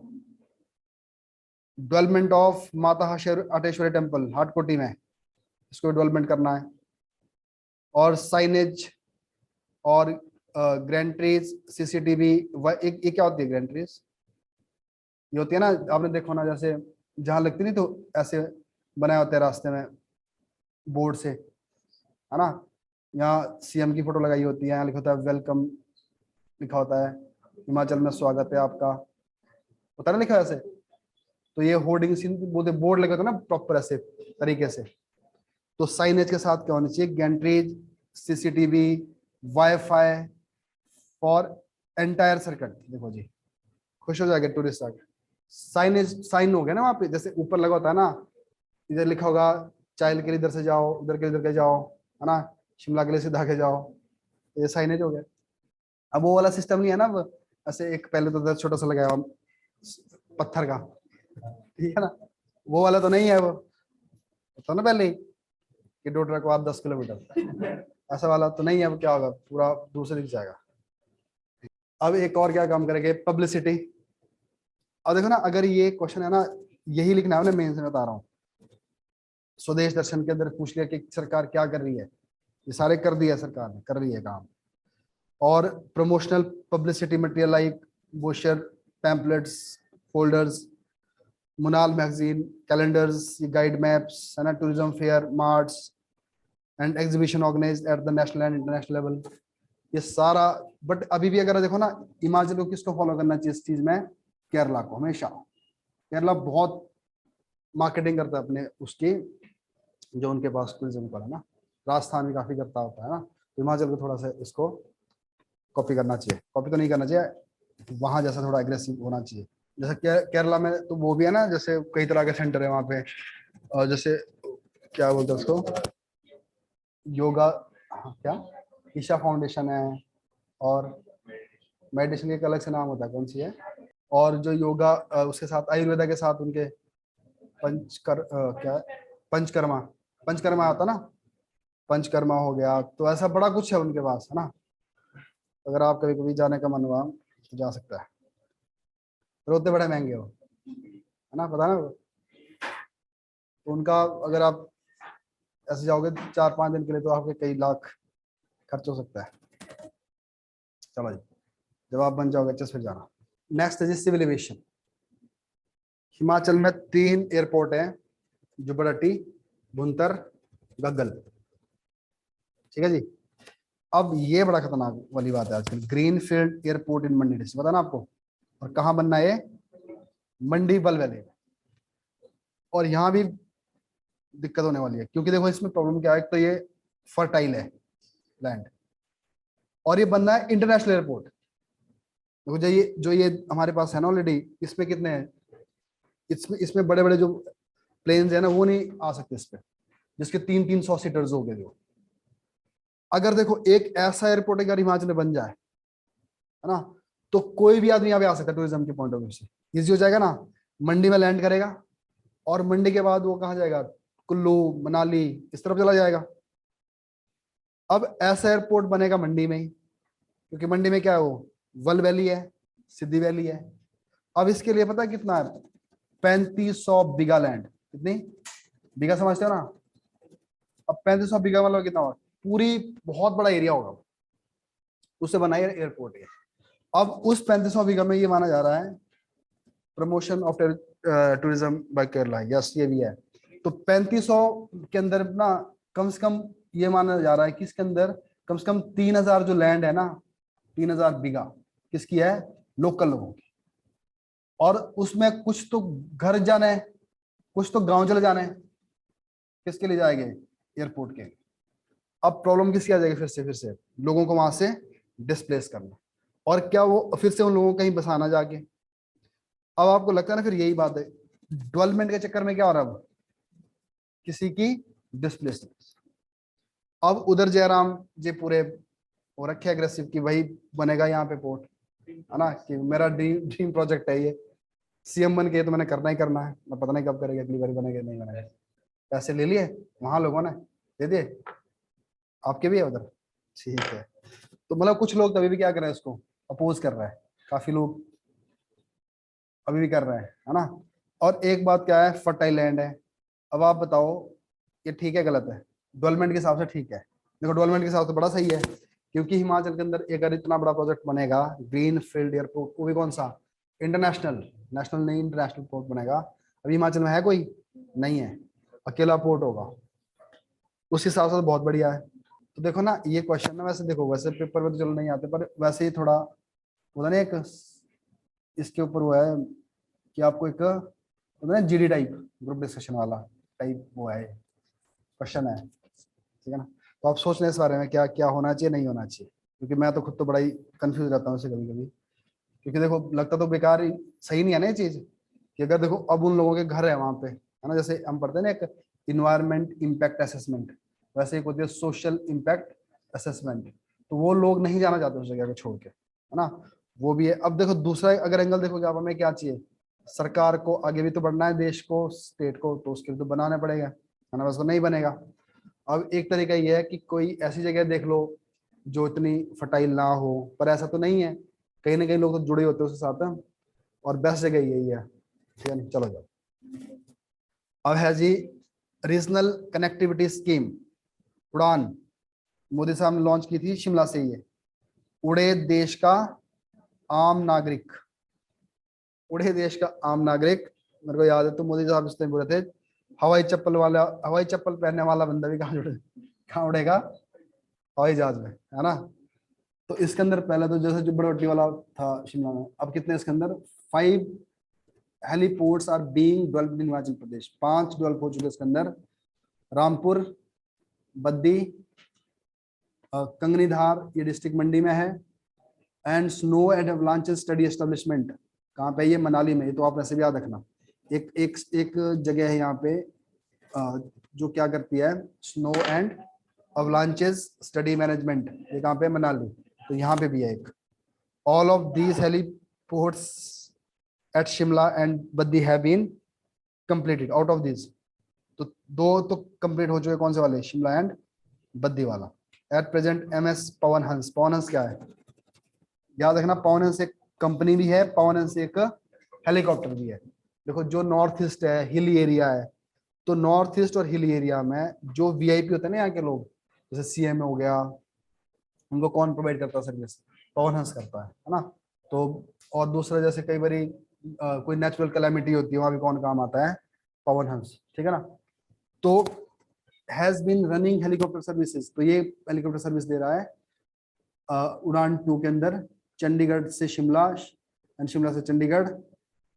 [SPEAKER 1] डेवलपमेंट ऑफ माता हटेश्वरी टेम्पल हाटकोटी में, इसको डेवलपमेंट करना है। और साइनेज और ग्रैंट्रीज सीसीटीवी। ये क्या होती है ग्रैंट्रीज? ये होती है ना, आपने देखो ना, जैसे जहां लगती नहीं तो ऐसे बनाए होते हैं रास्ते में बोर्ड से, है ना। यहाँ सीएम की फोटो लगाई होती है, यहाँ लिखा होता है वेलकम, लिखा होता है हिमाचल में स्वागत है आपका, होता है ना लिखा है ऐसे। तो ये होर्डिंग बोर्ड लगे होते हैं ना प्रॉपर ऐसे तरीके से। तो साइनेज के साथ क्या होना चाहिए? Gantries, CCTV, wifi for entire circuit. देखो जी खुश हो जाएगा टूरिस्ट आके। साइनेज साइन हो गया ना वहाँ पे, जैसे ऊपर लगा होता है ना, इधर लिखा होगा चाइल्ड के लिए इधर से जाओ, उधर के इधर के जाओ, है ना, शिमला के लिए सीधा के जाओ, ये साइनेज हो गया। अब वो वाला सिस्टम नहीं है ना, अब ऐसे एक पहले तो छोटा सा लगाया हुआ पत्थर का, ठीक है ना, वो वाला तो नहीं है वो, तो ना पहले ही कि 2 ट्रक बाद 10 किलोमीटर, ऐसा वाला तो नहीं है। वो क्या होगा, पूरा दूर से दिख जाएगा। अब एक और क्या काम करेंगे? पब्लिसिटी। अब देखो ना, अगर ये क्वेश्चन है ना, यही लिखना है ना, मेन से बता रहा हूँ। स्वदेश दर्शन के अंदर पूछ लिया कि सरकार क्या कर रही है, ये सारे कर दिया सरकार ने, कर रही है काम। और promotional publicity material like brochure, pamphlets, folders, Monal magazine, calendars, guide maps, है ना, tourism fair, marts and exhibition organised at the national and international level, ये सारा। बट अभी भी अगर देखो ना, हिमाचल को किसको फॉलो करना चाहिए इस चीज में? केरला को हमेशा। केरला बहुत मार्केटिंग करता है अपने उसकी, जो उनके पास टूरिज्म पर है ना। राजस्थान भी काफी करता होता है ना, तो हिमाचल को थोड़ा सा इसको कॉपी करना चाहिए, कॉपी तो नहीं करना चाहिए, वहां जैसा थोड़ा एग्रेसिव होना चाहिए। जैसे केरला में तो वो भी है ना, जैसे कई तरह के सेंटर है वहाँ पे, और जैसे क्या बोलते हैं उसको, योगा, क्या ईशा फाउंडेशन है, और मेडिटेशन के एक अलग से नाम होता है, कौन सी है, और जो योगा उसके साथ आयुर्वेदा के साथ उनके क्या है? पंचकर्मा, पंचकर्मा आता ना, पंचकर्मा हो गया, तो ऐसा बड़ा कुछ है उनके पास, है ना। अगर आप कभी कभी जाने का मन हुआ तो जा सकता है, पर उतने बड़े महंगे हो, है ना, पता ना। तो उनका अगर आप ऐसे जाओगे 4-5 दिन के लिए, तो आपके कई लाख खर्च हो सकता है। चलो जी, जब आप बन जाओगे अच्छे से फिर जाना। नेक्स्ट है जी सिविल एविएशन। हिमाचल में 3 एयरपोर्ट हैं, जुब्बड़हट्टी, भुंतर, गग्गल, ठीक है जी। अब ये बड़ा खतरनाक वाली बात है आजकल, ग्रीन फील्ड एयरपोर्ट इन मंडी डिस्ट्रिक्ट, पता ना आपको, और कहाँ बनना है? मंडी बल वैली। और यहाँ भी दिक्कत होने वाली है, क्योंकि देखो इसमें प्रॉब्लम क्या है, तो ये फर्टाइल है लैंड, और ये बनना है इंटरनेशनल एयरपोर्ट। देखो जो ये हमारे पास है ना ऑलरेडी, इसमें कितने हैं, इसमें इसमें बड़े बड़े जो प्लेन्स है ना, वो नहीं आ सकते इस पे, जिसके 300-300 सीटर्स हो गए। जो अगर देखो एक ऐसा एयरपोर्ट अगर हिमाचल में बन जाए, है ना, तो कोई भी आदमी यहाँ पे आ सकता है टूरिज्म के पॉइंट ऑफ व्यू से, इजी हो जाएगा ना। मंडी में लैंड करेगा, और मंडी के बाद वो कहाँ जाएगा? कुल्लू, मनाली, इस तरफ चला जाएगा। अब ऐसा एयरपोर्ट बनेगा मंडी में ही, क्योंकि मंडी में क्या है, वो वल वैली है, सिद्धि वैली है। अब इसके लिए पता है कितना है? 3500 बीघा लैंड। कितनी बीघा समझते हो ना? अब 3500 बीघा मतलब कितना होगा? पूरी बहुत बड़ा एरिया होगा, उससे बना है एयरपोर्ट है। अब उस 3500 बीघा में ये माना जा रहा है promotion of tourism by Kerala, yes ये भी है। तो 3500 के अंदर ना कम से कम ये माना जा रहा है कि इसके अंदर कम से कम 3,000 जो लैंड है ना, 3,000 बीघा किसकी है, लोकल लोगों की। और उसमें कुछ तो घर जाना है, कुछ तो गांव चले जाना है, किसके लिए जाएंगे, एयरपोर्ट के। अब प्रॉब्लम किसकी आ जाएगी, फिर से लोगों को वहां से डिस्प्लेस करना, और क्या वो फिर से उन लोगों को कहीं बसाना जाके। अब आपको लगता है ना, फिर यही बात है, डेवलपमेंट के चक्कर में क्या हो रहा है, अब किसी की डिस्प्लेसमेंट। अब उधर जयराम जी पूरे हो रखे एग्रेसिव कि वही बनेगा यहाँ पे पोर्ट, है ना, कि मेरा ड्रीम ड्रीम प्रोजेक्ट है ये, सीएम बन के तो मैंने करना ही करना है, मैं पता नहीं कब करेगा, अगली बार बनेगा नहीं बनेगा। पैसे ले लिए वहां लोगों ने, दे दिए, आपके भी है उधर, ठीक है। तो मतलब कुछ लोग अभी भी क्या कर रहे हैं, इसको अपोज कर रहे हैं, काफी लोग अभी भी कर रहे हैं, है ना। और एक बात क्या है, फर्टाइल लैंड है। अब आप बताओ ये ठीक है गलत है, डेवलपमेंट के हिसाब से ठीक है, देखो डेवलपमेंट के हिसाब से बड़ा सही है, क्योंकि हिमाचल के अंदर एक अगर इतना बड़ा प्रोजेक्ट बनेगा, ग्रीन फील्ड एयरपोर्ट, वो भी कौन सा, इंटरनेशनल, नेशनल नहीं इंटरनेशनल पोर्ट बनेगा। अभी हिमाचल में है कोई, नहीं है, अकेला पोर्ट होगा, उस हिसाब से तो बहुत बढ़िया है। तो देखो ना ये क्वेश्चन ना, वैसे देखो वैसे पेपर में तो चलो नहीं आते, पर वैसे ही थोड़ा होता ना, एक इसके ऊपर वो है कि आपको एक होता ना जीडी टाइप, ग्रुप डिस्कशन वाला टाइप वो है, क्वेश्चन है, ठीक है ना। तो आप सोच लें इस बारे में क्या क्या होना चाहिए, नहीं होना चाहिए, क्योंकि मैं तो खुद तो बड़ा ही कंफ्यूज रहता हूँ इससे कभी कभी, क्योंकि देखो लगता तो बेकार ही, सही नहीं है ना ये चीज, कि अगर देखो अब उन लोगों के घर है वहां पे, है ना, जैसे हम पढ़ते हैं ना एक इन्वायरमेंट इम्पैक्ट असेसमेंट, वैसे एक होती है सोशल इम्पैक्ट असेसमेंट, तो वो लोग नहीं जाना चाहते उस जगह को छोड़ के, है ना, वो भी है। अब देखो दूसरा अगर एंगल देखोगे आप, हमें क्या चाहिए, सरकार को आगे भी तो बढ़ना है, देश को, स्टेट को, तो उसके लिए तो बनाना पड़ेगा, है ना, बस वो नहीं बनेगा। अब एक तरीका ये है कि कोई ऐसी जगह देख लो जो इतनी फर्टाइल ना हो, पर ऐसा तो नहीं है, कहीं ना कहीं लोग तो जुड़े होते हैं उसके साथ, और बेस्ट जगह यही है, ठीक है, चलो जाओ। अब है जी रीजनल कनेक्टिविटी स्कीम, उड़ान, मोदी साहब ने लॉन्च की थी शिमला से, ये उड़े देश का आम नागरिक, उड़े देश का आम नागरिक, मेरे को याद है तो मोदी साहब इस टाइम बोले थे, हवाई चप्पल वाला, हवाई चप्पल पहनने वाला बंदा भी कहाँ जुड़े, कहाँ उड़ेगा, हवाई जहाज में, है ना। तो इसके अंदर पहले तो जैसे जुब्बड़वट्टी वाला था शिमला में, अब कितने इसके अंदर 5 heliports are being developed in Himachal Pradesh, 5 develop हो चुके इसके अंदर, रामपुर, बद्दी, कंगनीधार ये डिस्ट्रिक्ट मंडी में है, and snow and avalanches study establishment कहाँ पे, ये मनाली में, ये तो आप वैसे भी याद रखना, एक एक एक जगह है यहाँ पे जो क्या करती है, snow and avalanches study management, ये कहाँ पे, मनाली, तो यहाँ पे भी है एक। All of these heliports at Shimla and Baddi have been completed, out of this, तो 2 तो कंप्लीट हो चुके, कौन से वाले, शिमला एंड बद्दी वाला। At present MS Pawan Hans, Pawan Hans क्या है, याद रखना, पवन हंस एक कंपनी भी है, पवन हंस एक हेलीकॉप्टर भी है। देखो जो नॉर्थ ईस्ट है, हिली एरिया है, तो नॉर्थ ईस्ट और हिली एरिया में जो VIP होते हैं ना यहाँ के लोग, जैसे CM हो गया, उनको कौन प्रोवाइड करता है सर्विस, पवन हंस करता है ना। तो और दूसरा जैसे कई बारी कोई नेचुरल कैलेमिटी होती है, वहां भी कौन काम आता है, पवन हंस, ठीक है ना। तो has been running helicopter services, तो ये हेलीकॉप्टर सर्विस दे रहा है उड़ान 2 के अंदर, चंडीगढ़ से शिमला एंड शिमला से Chandigarh,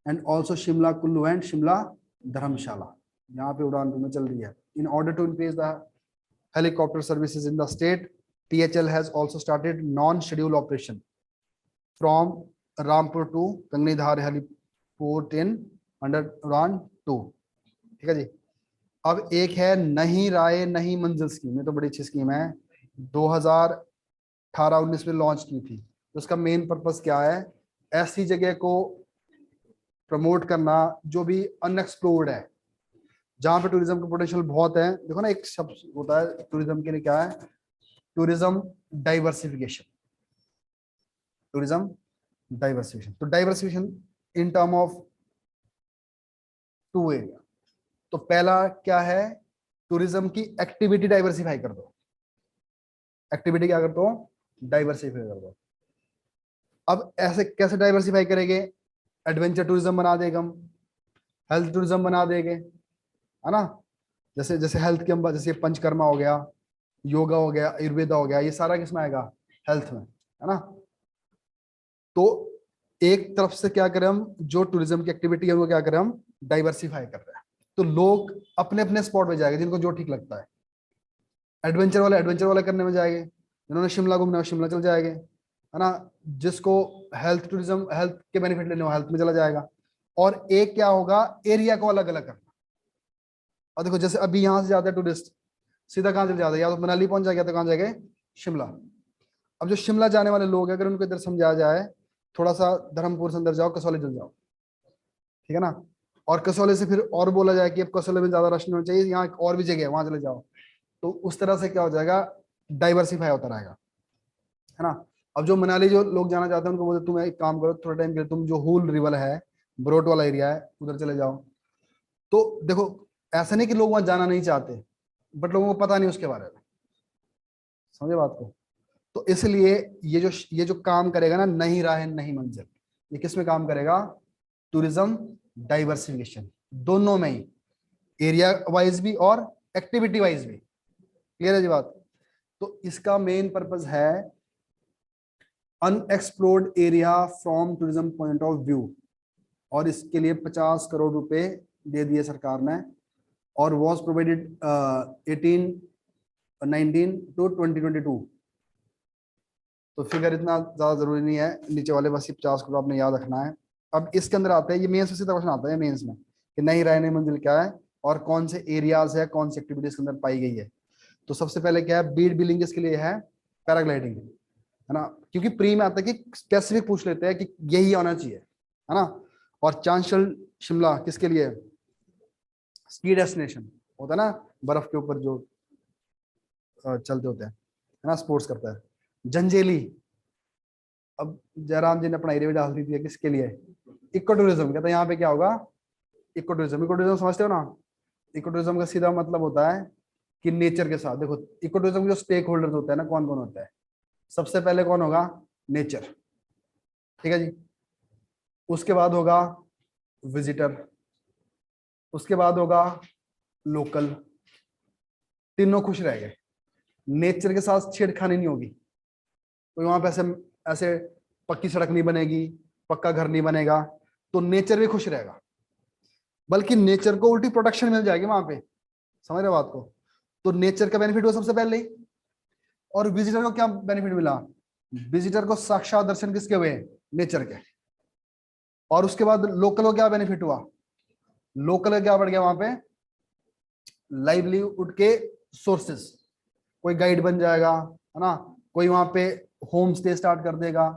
[SPEAKER 1] and also Shimla Kullu and Shimla Dharamshala, यहाँ पे उड़ान 2 में चल रही है। In order to increase the helicopter services in the state, THL has also started non-scheduled operation from Rampur to Kangnidhar heliport in under Udan 2, ठीक है जी। अब एक है नहीं राय नहीं मंजिल स्कीम, ये तो बड़ी अच्छी स्कीम है, 2018-19 में लॉन्च की थी। तो उसका मेन पर्पस क्या है, ऐसी जगह को प्रमोट करना जो भी अनएक्सप्लोर्ड है, जहां पे टूरिज्म का पोटेंशियल बहुत है। देखो ना एक शब्द होता है टूरिज्म के लिए, क्या है, टूरिज्म डाइवर्सिफिकेशन, टूरिज्म डाइवर्सिफिकेशन, तो diversification in term of 2 area. तो पहला क्या है, टूरिज्म की एक्टिविटी डाइवर्सिफाई कर दो, एक्टिविटी क्या कर दो, डाइवर्सिफाई कर दो। अब ऐसे कैसे डाइवर्सिफाई करेंगे, एडवेंचर टूरिज्म बना देंगे हम, हेल्थ टूरिज्म बना देंगे, है ना, जैसे जैसे हेल्थ के हम जैसे पंचकर्मा हो गया, योगा हो गया, आयुर्वेदा हो गया, ये सारा किसमें आएगा? हेल्थ में, है ना। तो एक तरफ से क्या करें हम, जो टूरिज्म की एक्टिविटी है वो क्या करें हम, डाइवर्सिफाई कर रहे हैं। तो लोग अपने अपने स्पॉट पे जाएंगे जिनको जो ठीक लगता है। एडवेंचर वाले एडवेंचर वाले करने में जाएंगे, जिन्होंने शिमला घूमना है शिमला चल जाएंगे, है ना। जिसको हेल्थ टूरिज्म, हेल्थ के बेनिफिट लेने हो हेल्थ में चला जाएगा। और एक क्या होगा, एरिया को अलग अलग करना। और देखो जैसे अभी यहाँ से जाते हैं टूरिस्ट, सीधा कहाँ चले जाते हैं, या तो मनाली पहुंच जाएगा तो कहाँ जाएंगे, शिमला। अब जो शिमला जाने वाले लोग हैं, अगर उनको इधर समझाया जाए, थोड़ा सा धर्मपुर से अंदर जाओ, कसौली चल जाओ, ठीक है ना। और कसौली से फिर और बोला जाए कि अब कसौली में ज्यादा रश नहीं होना चाहिए, यहाँ एक और भी जगह है वहां चले जाओ, तो उस तरह से क्या हो जाएगा, डाइवर्सिफाई होता रहेगा, है ना। अब जो मनाली जो लोग जाना चाहते हैं उनको बोलते तुम एक काम करो, थोड़ा टाइम के लिए तुम जो हुल रिवर है, ब्रोट वाला एरिया है, उधर चले जाओ। तो देखो ऐसा नहीं कि लोग वहां जाना नहीं चाहते, बट लोगों को पता नहीं उसके बारे में, समझे बात को। तो इसलिए ये जो काम करेगा ना, नहीं राह नहीं मंजिल, ये किस में काम करेगा, टूरिज्म डाइवर्सिफिकेशन, दोनों में ही, एरिया वाइज भी और एक्टिविटी वाइज भी। क्लियर है जी बात। तो इसका मेन पर्पस है unexplored area from tourism point of view, और इसके लिए 50 करोड़ रुपए दे दिए सरकार ने, और वॉज प्रोवाइडेड 18-19 to 2022। तो फिगर इतना ज्यादा जरूरी नहीं है, नीचे वाले बस ये 50 करोड़ आपने याद रखना है। अब इसके अंदर आता है, ये मेंस में सीधा क्वेश्चन आता है मेंस में, कि नहीं राय नहीं मंजिल क्या है, और कौन से एरियाज है, कौन सी एक्टिविटीज के अंदर पाई गई है। तो सबसे पहले क्या है, बीड बिलिंग इसके लिए है, पैराग्लाइडिंग, है ना। क्योंकि प्री में आता है कि स्पेसिफिक पूछ लेते हैं कि यही आना चाहिए, है ना। और चांशल शिमला किसके लिए, स्की डेस्टिनेशन होता है ना, बर्फ के ऊपर जो चलते होते हैं, है ना, स्पोर्ट्स करता है। जंजेली, अब जयराम जी ने अपना एरिया डाल दी थी, किसके लिए, इको टूरिज्म। कहता है यहाँ पे क्या होगा, इको टूरिज्म। इको टूरिज्म समझते हो ना, इको टूरिज्म का सीधा मतलब होता है कि नेचर के साथ, देखो इको टूरिज्म के जो स्टेक होल्डर्स होते हैं ना, कौन कौन होता है, सबसे पहले कौन होगा, नेचर, ठीक है जी। उसके बाद होगा विजिटर, उसके बाद होगा लोकल, तीनों खुश रह गए। नेचर के साथ छेड़खानी नहीं होगी, तो वहां पे ऐसे ऐसे पक्की सड़क नहीं बनेगी, पक्का घर नहीं बनेगा, तो नेचर भी खुश रहेगा, बल्कि नेचर को उल्टी प्रोटेक्शन मिल जाएगी वहां पे, समझ रहे बात को। तो नेचर का बेनिफिट हुआ सबसे पहले ही। और विजिटर को क्या बेनिफिट मिला, विजिटर को साक्षात दर्शन किसके हुए, नेचर के। और उसके बाद लोकल को क्या बेनिफिट हुआ, लोकल का क्या बढ़ गया वहां पे, लाइवलीहुड के सोर्सेस, कोई गाइड बन जाएगा, है ना, कोई वहां पे होम स्टे स्टार्ट कर देगा,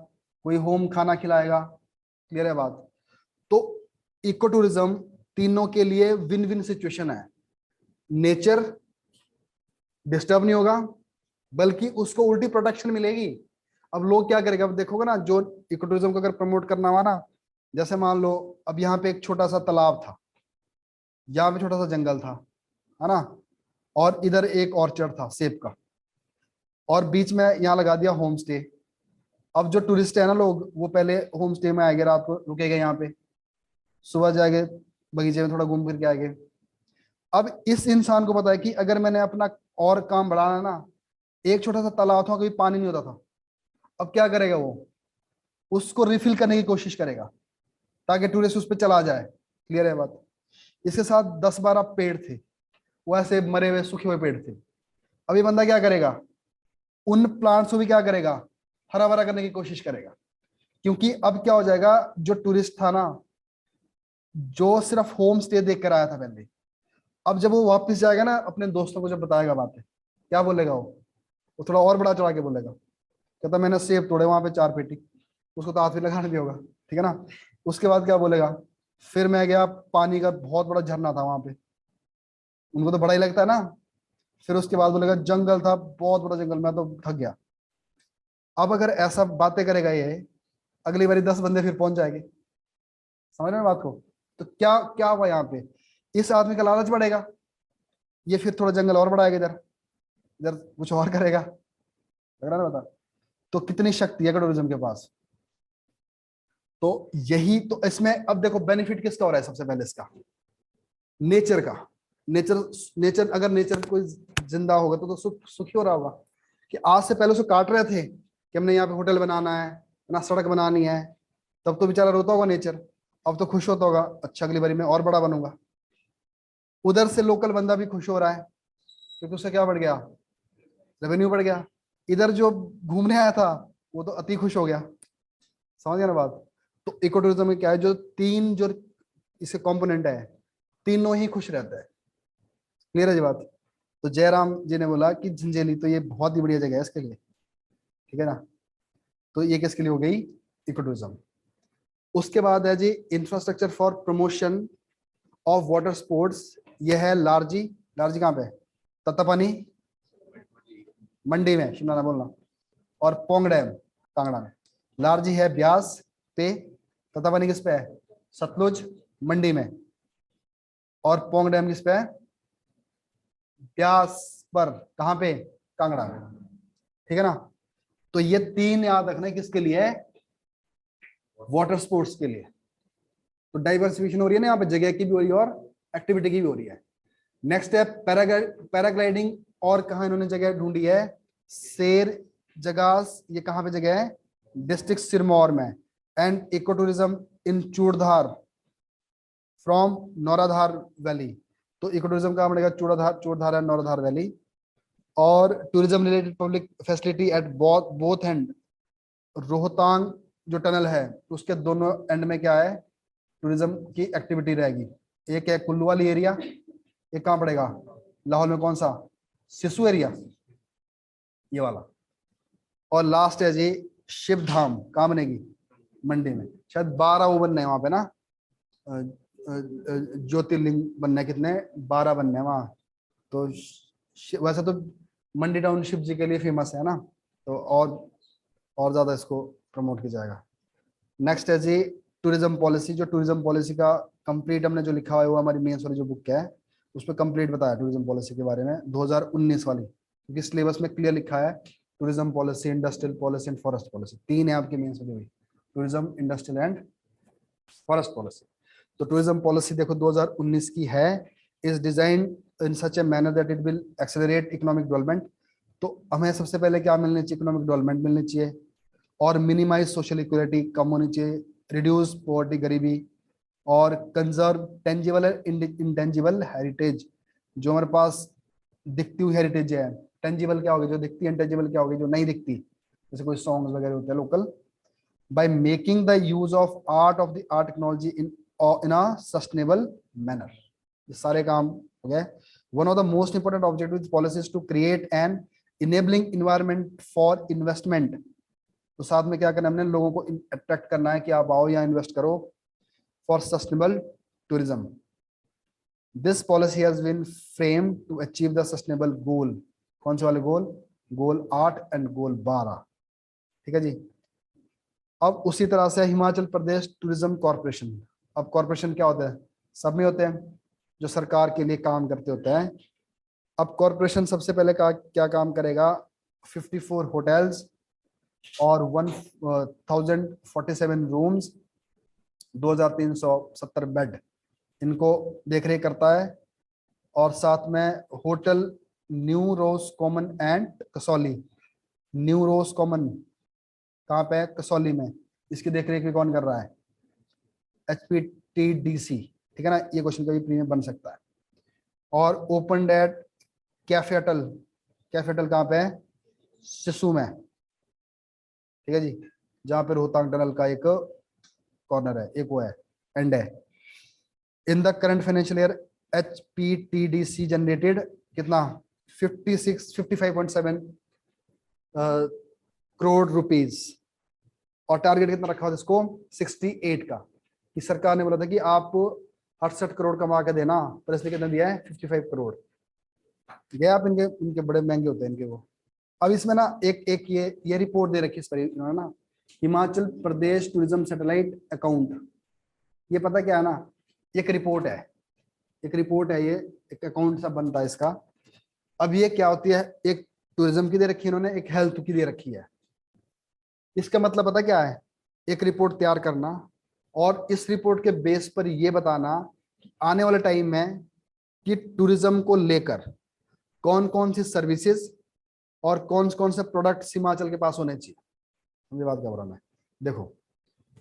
[SPEAKER 1] कोई होम खाना खिलाएगा। क्लियर है बात। तो इको टूरिज्म तीनों के लिए विन विन सिचुएशन है, नेचर डिस्टर्ब नहीं होगा, बल्कि उसको उल्टी प्रोटेक्शन मिलेगी। अब लोग क्या करेंगे, अब देखोगे ना, जो इको टूरिज्म को अगर प्रमोट करना हुआ ना, जैसे मान लो अब यहाँ पे एक छोटा सा तालाब था, यहाँ पे छोटा सा जंगल था, है ना, और इधर एक ऑर्चर्ड था सेब का, और बीच में यहाँ लगा दिया होम स्टे। अब जो टूरिस्ट है ना लोग, वो पहले होम स्टे में आएंगे, रात को रुकेंगे यहाँ पे, सुबह जाएंगे बगीचे में थोड़ा घूम फिर के आएंगे। अब इस इंसान को पता है कि अगर मैंने अपना और काम बढ़ाना है ना, एक छोटा सा तालाब था, कभी पानी नहीं होता था, अब क्या करेगा वो, उसको रिफिल करने की कोशिश करेगा, ताकि टूरिस्ट उस पर चला जाए। क्लियर है बात। इसके साथ 10-12 पेड़ थे, वो ऐसे मरे हुए सूखे हुए पेड़ थे। अब ये बंदा क्या करेगा, उन प्लांट्स को भी क्या करेगा, हरा भरा करने की कोशिश करेगा। क्योंकि अब क्या हो जाएगा, जो टूरिस्ट था ना, जो सिर्फ होम स्टे देख कर आया था पहले, अब जब वो वापस जाएगा ना, अपने दोस्तों को जब बताएगा बातें, क्या बोलेगा वो थोड़ा और बड़ा चढ़ा के बोलेगा, कहता मैंने सेब तोड़े वहां पे 4 पेटी, उसको तो हाथ भी लगाने भी होगा, ठीक है ना। उसके बाद क्या बोलेगा, फिर मैं गया, पानी का बहुत बड़ा झरना था वहां पे, उनको तो बड़ा ही लगता है ना। फिर उसके बाद बोलेगा जंगल था, बहुत बड़ा जंगल, मैं तो थक गया। अब अगर ऐसा बातें करेगा ये, अगली बारी 10 बंदे फिर पहुंच जाएंगे, समझ रहे हैं बात को। तो क्या क्या हुआ यहाँ पे, इस आदमी का लालच बढ़ेगा, ये फिर थोड़ा जंगल और बढ़ाएगा, इधर इधर कुछ और करेगा, लग रहा है ना बता। तो कितनी शक्ति है टूरिज्म के पास। तो यही तो इसमें अब देखो बेनिफिट किसका हो रहा है, सबसे पहले इसका नेचर का, नेचर नेचर अगर नेचर कोई जिंदा होगा तो सुखी हो रहा होगा कि आज से पहले उसे काट रहे थे कि हमने यहाँ पे होटल बनाना है ना, सड़क बनानी है, तब तो बेचारा रोता होगा नेचर। अब तो खुश होता होगा, अच्छा अगली बारी मैं और बड़ा बनूंगा। उधर से लोकल बंदा भी खुश हो रहा है क्योंकि उससे क्या बढ़ गया, रेवेन्यू बढ़ गया। इधर जो घूमने आया था वो तो अति खुश हो गया। समझ गया ना बात। तो इको टूरिज्म में क्या है, जो तीन जो इसके कंपोनेंट है, तीनों ही खुश रहता है। क्लियर है जी बात। तो जयराम जी ने बोला कि झंझेली तो ये बहुत ही बढ़िया जगह है इसके लिए, ठीक है ना। तो ये किसके लिए हो गई, इको टूरिज्म। उसके बाद है जी infrastructure for promotion of water sports. ये है लारजी। लारजी कहाँ पे, तत्तापानी मंडी में, शिमला ना बोलना। और पोंग डैम कांगड़ा में। लारजी है ब्यास पे, तत्तापानी किस पे है, सतलुज मंडी में। और पोंग डैम किस पे है, ब्यास पर, कहाँ पे, कांगड़ा में। ठीक है ना। तो ये तीन याद रखना है, किसके लिए, वाटर स्पोर्ट्स के लिए। तो डाइवर्सिफिकेशन हो रही है ना यहाँ पे, जगह की भी हो रही है और एक्टिविटी की भी हो रही है। नेक्स्ट है पैराग्लाइडिंग। और कहा इन्होंने जगह ढूंढी है, शेर जगास, ये कहाँ पे जगह है, डिस्ट्रिक्ट सिरमौर में। And eco tourism in Churdhar from Nauradhar valley. तो इको टूरिज्म कहाँ पड़ेगा, चूड़धार एंड नौराधार वैली। और tourism related public facility at both end, Rohtang जो टनल है उसके दोनों एंड में क्या है, टूरिज्म की एक्टिविटी रहेगी। एक है कुल्लू वाली एरिया, एक कहाँ पड़ेगा, लाहौल में कौन सा, सिसु एरिया, ये वाला। और लास्ट है जी शिव धाम, कहाँ बनेगी, मंडी में। शायद 12 वो बनने हैं वहां पे ना, ज्योतिर्लिंग बनने हैं, कितने, 12 बनने हैं वहां। तो वैसे तो मंडी टाउन शिव जी के लिए फेमस है ना, तो और ज्यादा इसको प्रमोट किया जाएगा। नेक्स्ट है जी टूरिज्म पॉलिसी। जो टूरिज्म पॉलिसी का कंप्लीट हमने जो लिखा हुआ है वो हमारी मेंस वाली जो बुक है उस पर कंप्लीट बताया टूरिज्म पॉलिसी के बारे में, 2019 वाली, क्योंकि सिलेबस में क्लियर लिखा है tourism policy, industrial policy and forest policy, तीन है आपकी मेंस वाली, tourism, industrial and forest policy. तो टूरिज्म पॉलिसी देखो 2019 की है, is design in such a manner that it will accelerate economic development. तो हमें सबसे पहले क्या मिलनी चाहिए, इकोनॉमिक डेवलपमेंट मिलनी चाहिए, और मिनिमाइज सोशल इक्वलिटी कम होनी चाहिए, रिड्यूस पॉवर्टी गरीबी, और कंजर्व टेंजिबल इंटेंजिबल हेरिटेज। जो हमारे पास दिखती हुई हेरिटेज है, टेंजिबल क्या होगी जो दिखती है, इंटेंजिबल क्या होगी जो नहीं दिखती, जैसे कोई सॉन्ग्स वगैरह होते हैं local. By making the use of the art technology in a sustainable manner. ये सारे काम हो गए। One of the most important objective policies to create an enabling environment for investment. तो साथ में क्या करना है, हमने लोगों को अट्रैक्ट करना है कि आप आओ यहाँ इन्वेस्ट करो for sustainable tourism. This policy has been framed to achieve the sustainable goal. कौन से वाले गोल, गोल 8 एंड गोल 12। ठीक है जी। अब उसी तरह से हिमाचल प्रदेश टूरिज्म कॉर्पोरेशन। अब कॉर्पोरेशन क्या होता है, सब में होते हैं जो सरकार के लिए काम करते होते हैं। अब कॉर्पोरेशन सबसे पहले क्या काम करेगा, 54 होटल्स और 1047 रूम्स, 2370 बेड, इनको देख रेख करता है। और साथ में hotel new rose common and Kasauli. New rose common कहाँ पे है, कसौली में। इसकी देख रेख भी कौन कर रहा है, HPTDC। ठीक है ना, ये क्वेश्चन कभी प्रीमियम बन सकता है। और ओपन डेट कैफेटल, कैफेटल कहाँ पे है, सिसु में। ठीक है जी, जहां पे रोहतांग टनल का एक कॉर्नर है, एक वो है एंड है। In the current financial year HPTDC generated कितना, 55.7 करोड़ रुपीज। और टारगेट कितना रखा हुआ इसको, 68 का। कि सरकार ने बोला था कि आप 68 करोड़ कमा के देना, पर इसने कितना दिया है, 55 करोड़। ये आप इनके इनके बड़े महंगे होते हैं इनके वो। अब इसमें ना एक ये रिपोर्ट दे रखी है इस पर इन्होंने ना, Himachal Pradesh tourism satellite account. ये पता क्या है ना, एक रिपोर्ट है, एक रिपोर्ट है, ये एक अकाउंट सा बनता है इसका। अब ये क्या होती है, एक टूरिज्म की दे रखी है इन्होंने, एक हेल्थ की दे रखी है। इसका मतलब पता क्या है, एक रिपोर्ट तैयार करना और इस रिपोर्ट के बेस पर ये बताना आने वाले टाइम में कि टूरिज्म को लेकर कौन कौन सी सर्विसेज और कौन कौन से प्रोडक्ट्स हिमाचल के पास होने चाहिए। मुझे बात क्या बोल रहा मैं, देखो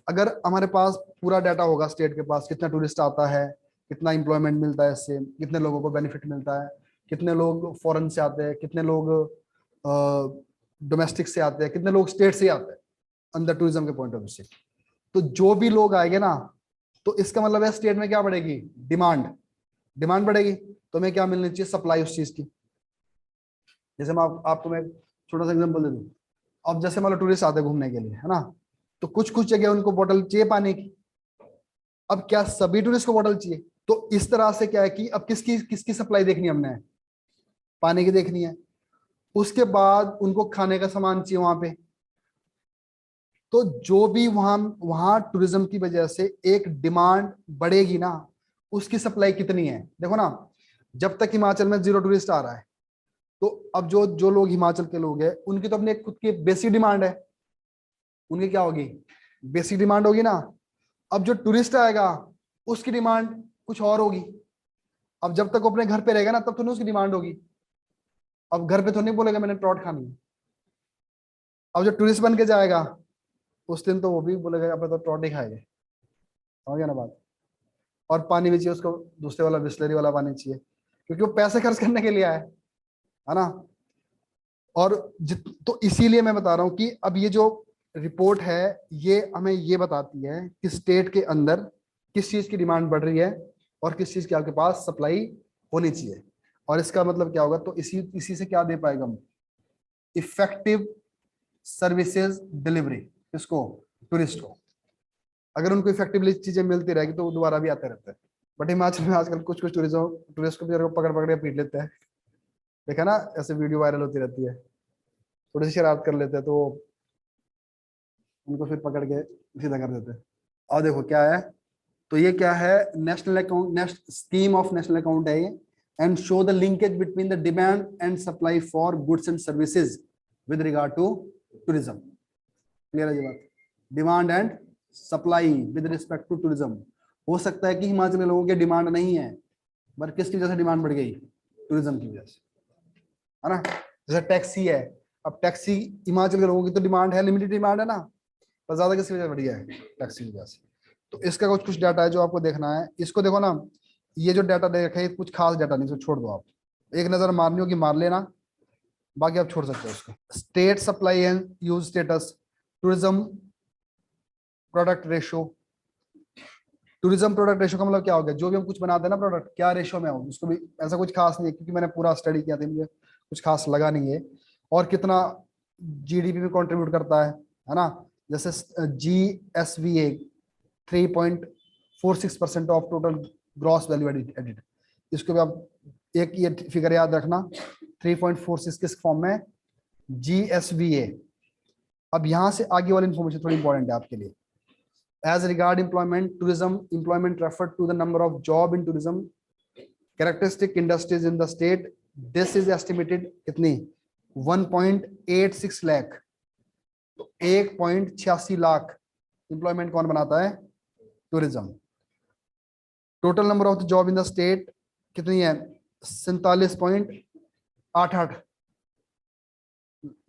[SPEAKER 1] अगर हमारे पास पूरा डाटा होगा स्टेट के पास, कितना टूरिस्ट आता है, कितना एम्प्लॉयमेंट मिलता है इससे, कितने लोगों को बेनिफिट मिलता है, कितने लोग फॉरेन से आते हैं, कितने लोग डोमेस्टिक से आते हैं, कितने लोग स्टेट से आते हैं अंदर टूरिज्म के पॉइंट ऑफ व्यू से, तो जो भी लोग आएंगे ना, तो इसका मतलब है स्टेट में क्या बढ़ेगी, डिमांड। डिमांड बढ़ेगी तो हमें क्या मिलनी चाहिए, सप्लाई उस चीज की। जैसे मैं आपको मैं छोटा सा एग्जांपल दे दूं, अब जैसे मान लो टूरिस्ट आते हैं घूमने के लिए, है ना, तो कुछ कुछ जगह उनको बोतल चाहिए पानी की। अब क्या सभी टूरिस्ट को बोतल चाहिए, तो इस तरह से क्या है कि अब किसकी किसकी सप्लाई देखनी है हमने, पानी की देखनी है। उसके बाद उनको खाने का सामान चाहिए वहां पे, तो जो भी वहां वहां टूरिज्म की वजह से एक डिमांड बढ़ेगी ना, उसकी सप्लाई कितनी है। देखो ना, जब तक हिमाचल में जीरो टूरिस्ट आ रहा है, तो अब जो जो लोग हिमाचल के लोग हैं उनकी तो अपनी खुद की बेसिक डिमांड है, उनकी क्या होगी, बेसिक डिमांड होगी ना। अब जो टूरिस्ट आएगा उसकी डिमांड कुछ और होगी। अब जब तक वो अपने घर पे रहेगा ना, तब तो नहीं उसकी डिमांड होगी। अब घर पे तो नहीं बोलेगा मैंने ट्रॉट खानी है। अब जो टूरिस्ट बन के जाएगा उस दिन तो वो भी बोलेगा अब तो ट्रॉट ही खाएंगे, समझ गया ना बात। और पानी भी चाहिए उसको, दूसरे वाला बिस्लरी वाला पानी चाहिए, क्योंकि वो पैसे खर्च करने के लिए आया है ना। और तो इसीलिए मैं बता रहा हूं कि अब ये जो रिपोर्ट है ये हमें ये बताती है कि स्टेट के अंदर किस चीज की डिमांड बढ़ रही है और किस चीज की आपके पास सप्लाई होनी चाहिए। और इसका मतलब क्या होगा, तो इसी इसी से क्या दे पाएगा हम, इफेक्टिव सर्विसेज डिलीवरी, इसको टूरिस्ट को। अगर उनको इफेक्टिवली चीजें मिलती रहेगी तो वो दोबारा भी आते रहते हैं। बट हिमाचल में आजकल कुछ कुछ टूरिस्ट को भी पकड़ पकड़ के पीट लेते हैं, देखा ना, ऐसे वीडियो वायरल होती रहती है। थोड़ी सी शरारत कर लेते हैं तो उनको फिर पकड़ के सीधा कर देते हैं। और देखो क्या है, तो ये क्या है, national account, national scheme of national account है ये, and show the linkage between the demand and supply for goods and services with regard to tourism. Clear है ये बात, demand and supply with respect to tourism. हो सकता है कि हिमाचल के लोगों की डिमांड नहीं है, बट किसकी वजह से डिमांड बढ़ गई, टूरिज्म की वजह से, है ना। जैसे टैक्सी है, अब टैक्सी हिमाचल के लोगों की तो डिमांड है, लिमिटेड डिमांड है ना, पर ज्यादा किसकी वजह से बढ़िया है, टैक्सी की वजह से। तो इसका कुछ कुछ डाटा है जो आपको देखना है, इसको देखो ना। ये जो डाटा दे रखा है कुछ खास डाटा नहीं, इसको छोड़ दो आप, एक नजर मारनी होगी मार लेना, बाकी आप छोड़ सकते हो उसको। State supply and use status, tourism product ratio. Tourism product ratio का मतलब क्या हो गया, जो भी हम कुछ बनाते हैं ना प्रोडक्ट, क्या रेशो में हो उसको भी, ऐसा कुछ खास नहीं है क्योंकि मैंने पूरा स्टडी किया था, मुझे कुछ खास लगा नहीं है। और कितना जीडीपी में कंट्रीब्यूट करता है ना। जैसे GSVA 3.46% of total gross value added, इसको भी आप एक ये फिगर याद रखना, 3.46 किस फॉर्म में, GSVA। अब यहां से आगे वाली इंफॉर्मेशन थोड़ी इंपॉर्टेंट है आपके लिए। As regard employment, tourism employment referred to the number of job in tourism characteristic industries in the state. This is estimated कितनी, 1.86 लाख, तो 1.86 लाख एम्प्लॉयमेंट कौन बनाता है, tourism. Total number of the job in the state कितनी है, 47.88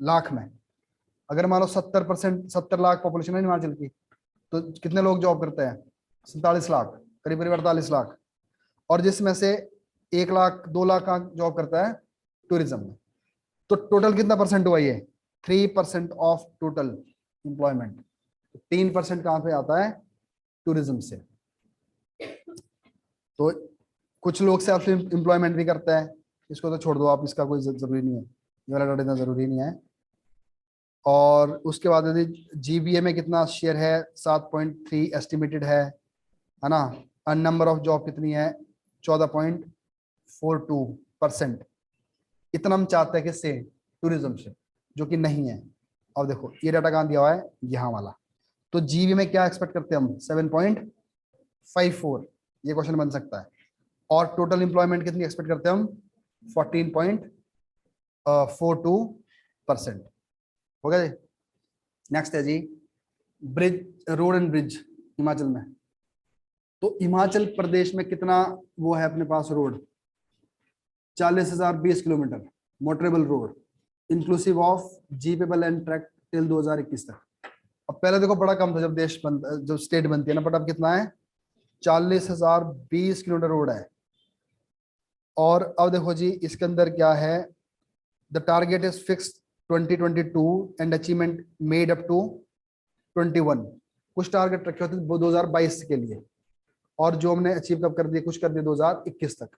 [SPEAKER 1] लाख में। अगर मान लो 70%, 70 लाख पॉपुलेशन है हिमाचल की, तो कितने लोग जॉब करते हैं, 47 लाख, करीब करीब 48 लाख। और जिसमें से 1 लाख 2 लाख का जॉब करता है टूरिज्म में। तो टोटल कितना परसेंट हुआ ये, 3% ऑफ टोटल एम्प्लॉयमेंट। 3% कहां पे आता है, टूरिज्म से। तो कुछ लोग सेल्फ एम्प्लॉयमेंट भी करते हैं, इसको तो छोड़ दो आप, इसका कोई जरूरी नहीं है, ये वाला डाटा इतना जरूरी नहीं है। और उसके बाद यदि GBA में कितना शेयर है, 7.3 एस्टिमेटेड है ना। और नंबर ऑफ जॉब कितनी है, 14.42%। इतना हम चाहते हैं किससे, टूरिज्म से, जो कि नहीं है। अब देखो ये डाटा कहाँ दिया हुआ है, यहाँ वाला। तो GBA में क्या एक्सपेक्ट करते हैं हम, 7.54, ये क्वेश्चन बन सकता है। और टोटल एम्प्लॉयमेंट कितनी एक्सपेक्ट करते हैं हम, 14.42%। हो गया जी। नेक्स्ट है जी, bridge, road and bridge Himachal में। तो हिमाचल प्रदेश में कितना वो है अपने पास road, 40,000 20 kilometre motorable road inclusive of jeepable and track till 2021 तक। अब पहले देखो बड़ा कम था जब देश बन जब स्टेट बनती है ना, बट अब कितना है 40,000 20 किलोमीटर रोड है। और अब देखो जी इसके अंदर क्या है, the target is fixed 2022 and achievement made up to 21। कुछ टारगेट रखे होते वो 2022 के लिए, और जो हमने अचीव कब कर दिए, कुछ कर दिए 2021 तक।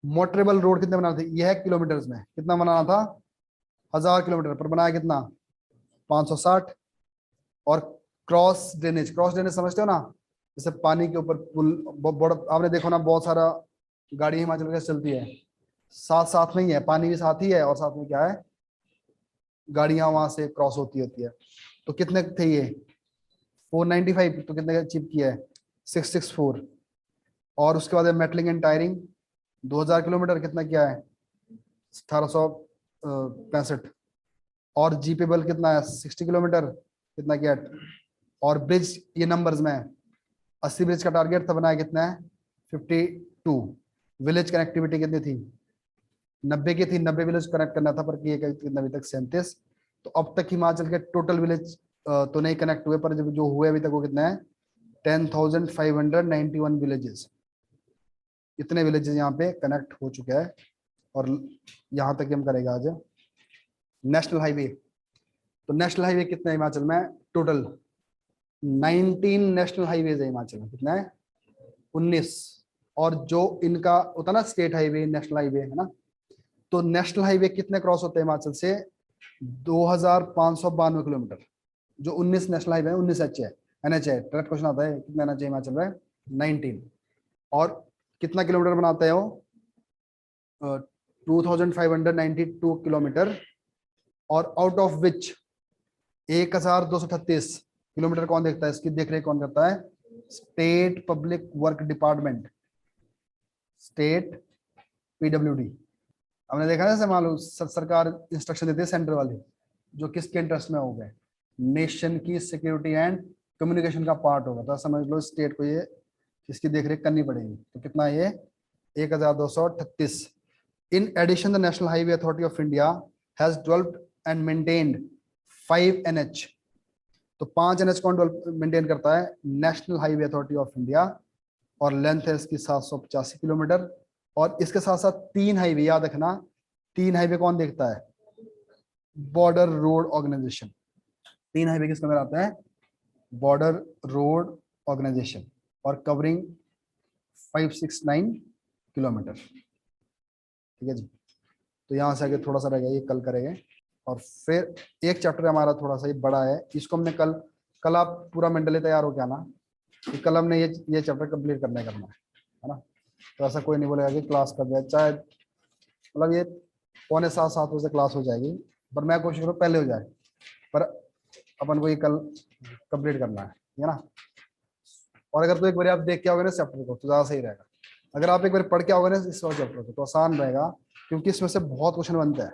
[SPEAKER 1] मोटरेबल रोड कितने बनाना थे, यह किलोमीटर्स में कितना बनाना था 1000 किलोमीटर पर, बनाया कितना 560। और क्रॉस ड्रेनेज समझते हो ना, जैसे पानी के ऊपर पुल, आपने देखो ना बहुत सारा गाड़ी हिमाचल प्रदेश चलती है, साथ साथ में ही है, पानी भी साथ ही है और साथ में क्या है गाड़ियां वहां से क्रॉस होती है। तो कितने थे ये 495, तो कितने अचीव किया है 664। और उसके बाद मेटलिंग एंड टायरिंग 2000 किलोमीटर कितना किया है 1865। और जीपेबल कितना है 60 किलोमीटर कितना किया है। और ब्रिज ये नंबर्स में है, 80 ब्रिज का टारगेट था, बनाया कितना है 52। विलेज कनेक्टिविटी कितनी थी 90 की थी, 90 विलेज कनेक्ट करना था, पर किए कितना अभी तक 37। तो अब तक हिमाचल के टोटल विलेज तो नहीं कनेक्ट हुए, पर जब जो हुए अभी तक वो कितना है 10,591 विलेजेस। इतने विलेजेस यहाँ पे कनेक्ट हो चुके हैं। और यहाँ तक हम करेगा आज नेशनल हाईवे। तो नेशनल हाईवे कितने है हिमाचल में टोटल 19 नेशनल हाईवेज है हिमाचल में, कितना है 19। और जो इनका होता ना स्टेट हाईवे नेशनल हाईवे है ना, तो नेशनल हाईवे कितने क्रॉस होते हैं हिमाचल से 2592 किलोमीटर। जो 19 नेशनल हाईवे है 19 एच है NH है, डायरेक्ट क्वेश्चन आता है कितना NH है हिमाचल में 19। और कितना किलोमीटर बनाता है वो 2592 किलोमीटर। और आउट ऑफ विच 1238 किलोमीटर कौन देखता है, इसकी देखरेख कौन करता है state public work department, state PWD। हमने देखा ना, मालूम सरकार इंस्ट्रक्शन देती है सेंटर वाली, जो किसके इंटरेस्ट में होगा नेशन की सिक्योरिटी एंड कम्युनिकेशन का पार्ट होगा। तो समझ लो स्टेट को ये इसकी देखरेख करनी पड़ेगी। तो कितना ये 1238। In addition the national highway authority of India has developed and maintained 5 NH। तो 5 NH कौन मेंटेन करता है national highway authority of India, और लेंथ है इसकी 785 किलोमीटर। और इसके साथ साथ 3 हाईवे याद रखना, 3 हाईवे कौन देखता है बॉर्डर रोड ऑर्गेनाइजेशन। 3 हाईवे किसके अंदर आता है बॉर्डर रोड ऑर्गेनाइजेशन, और कवरिंग 569 किलोमीटर। ठीक है जी। तो यहाँ से आगे थोड़ा सा रहेगा, ये कल करेंगे। और फिर एक चैप्टर हमारा थोड़ा सा ये बड़ा है, इसको हमने कल आप पूरा मेंटली तैयार हो क्या ना, कि कल हमने ये चैप्टर कंप्लीट करना है ना। तो ऐसा कोई नहीं बोलेगा कि क्लास कर दिया, चाहे मतलब ये 6:45-7 बजे क्लास हो जाएगी, पर मैं कोशिश करूँ पहले हो जाए, पर अपन को ये कल कंप्लीट करना है ना। और अगर तो एक बार आप देख के आओगे ना चैप्टर को तो ज़्यादा सही रहेगा। अगर आप एक बार पढ़ के आओगे ना इस चैप्टर को तो आसान रहेगा, क्योंकि इसमें से बहुत क्वेश्चन बनते हैं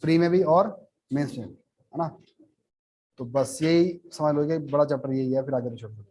[SPEAKER 1] प्री में भी और मेंस में, है ना। तो बस यही समझ लो कि बड़ा चैप्टर यही है, फिर आगे तो छोड़ दो।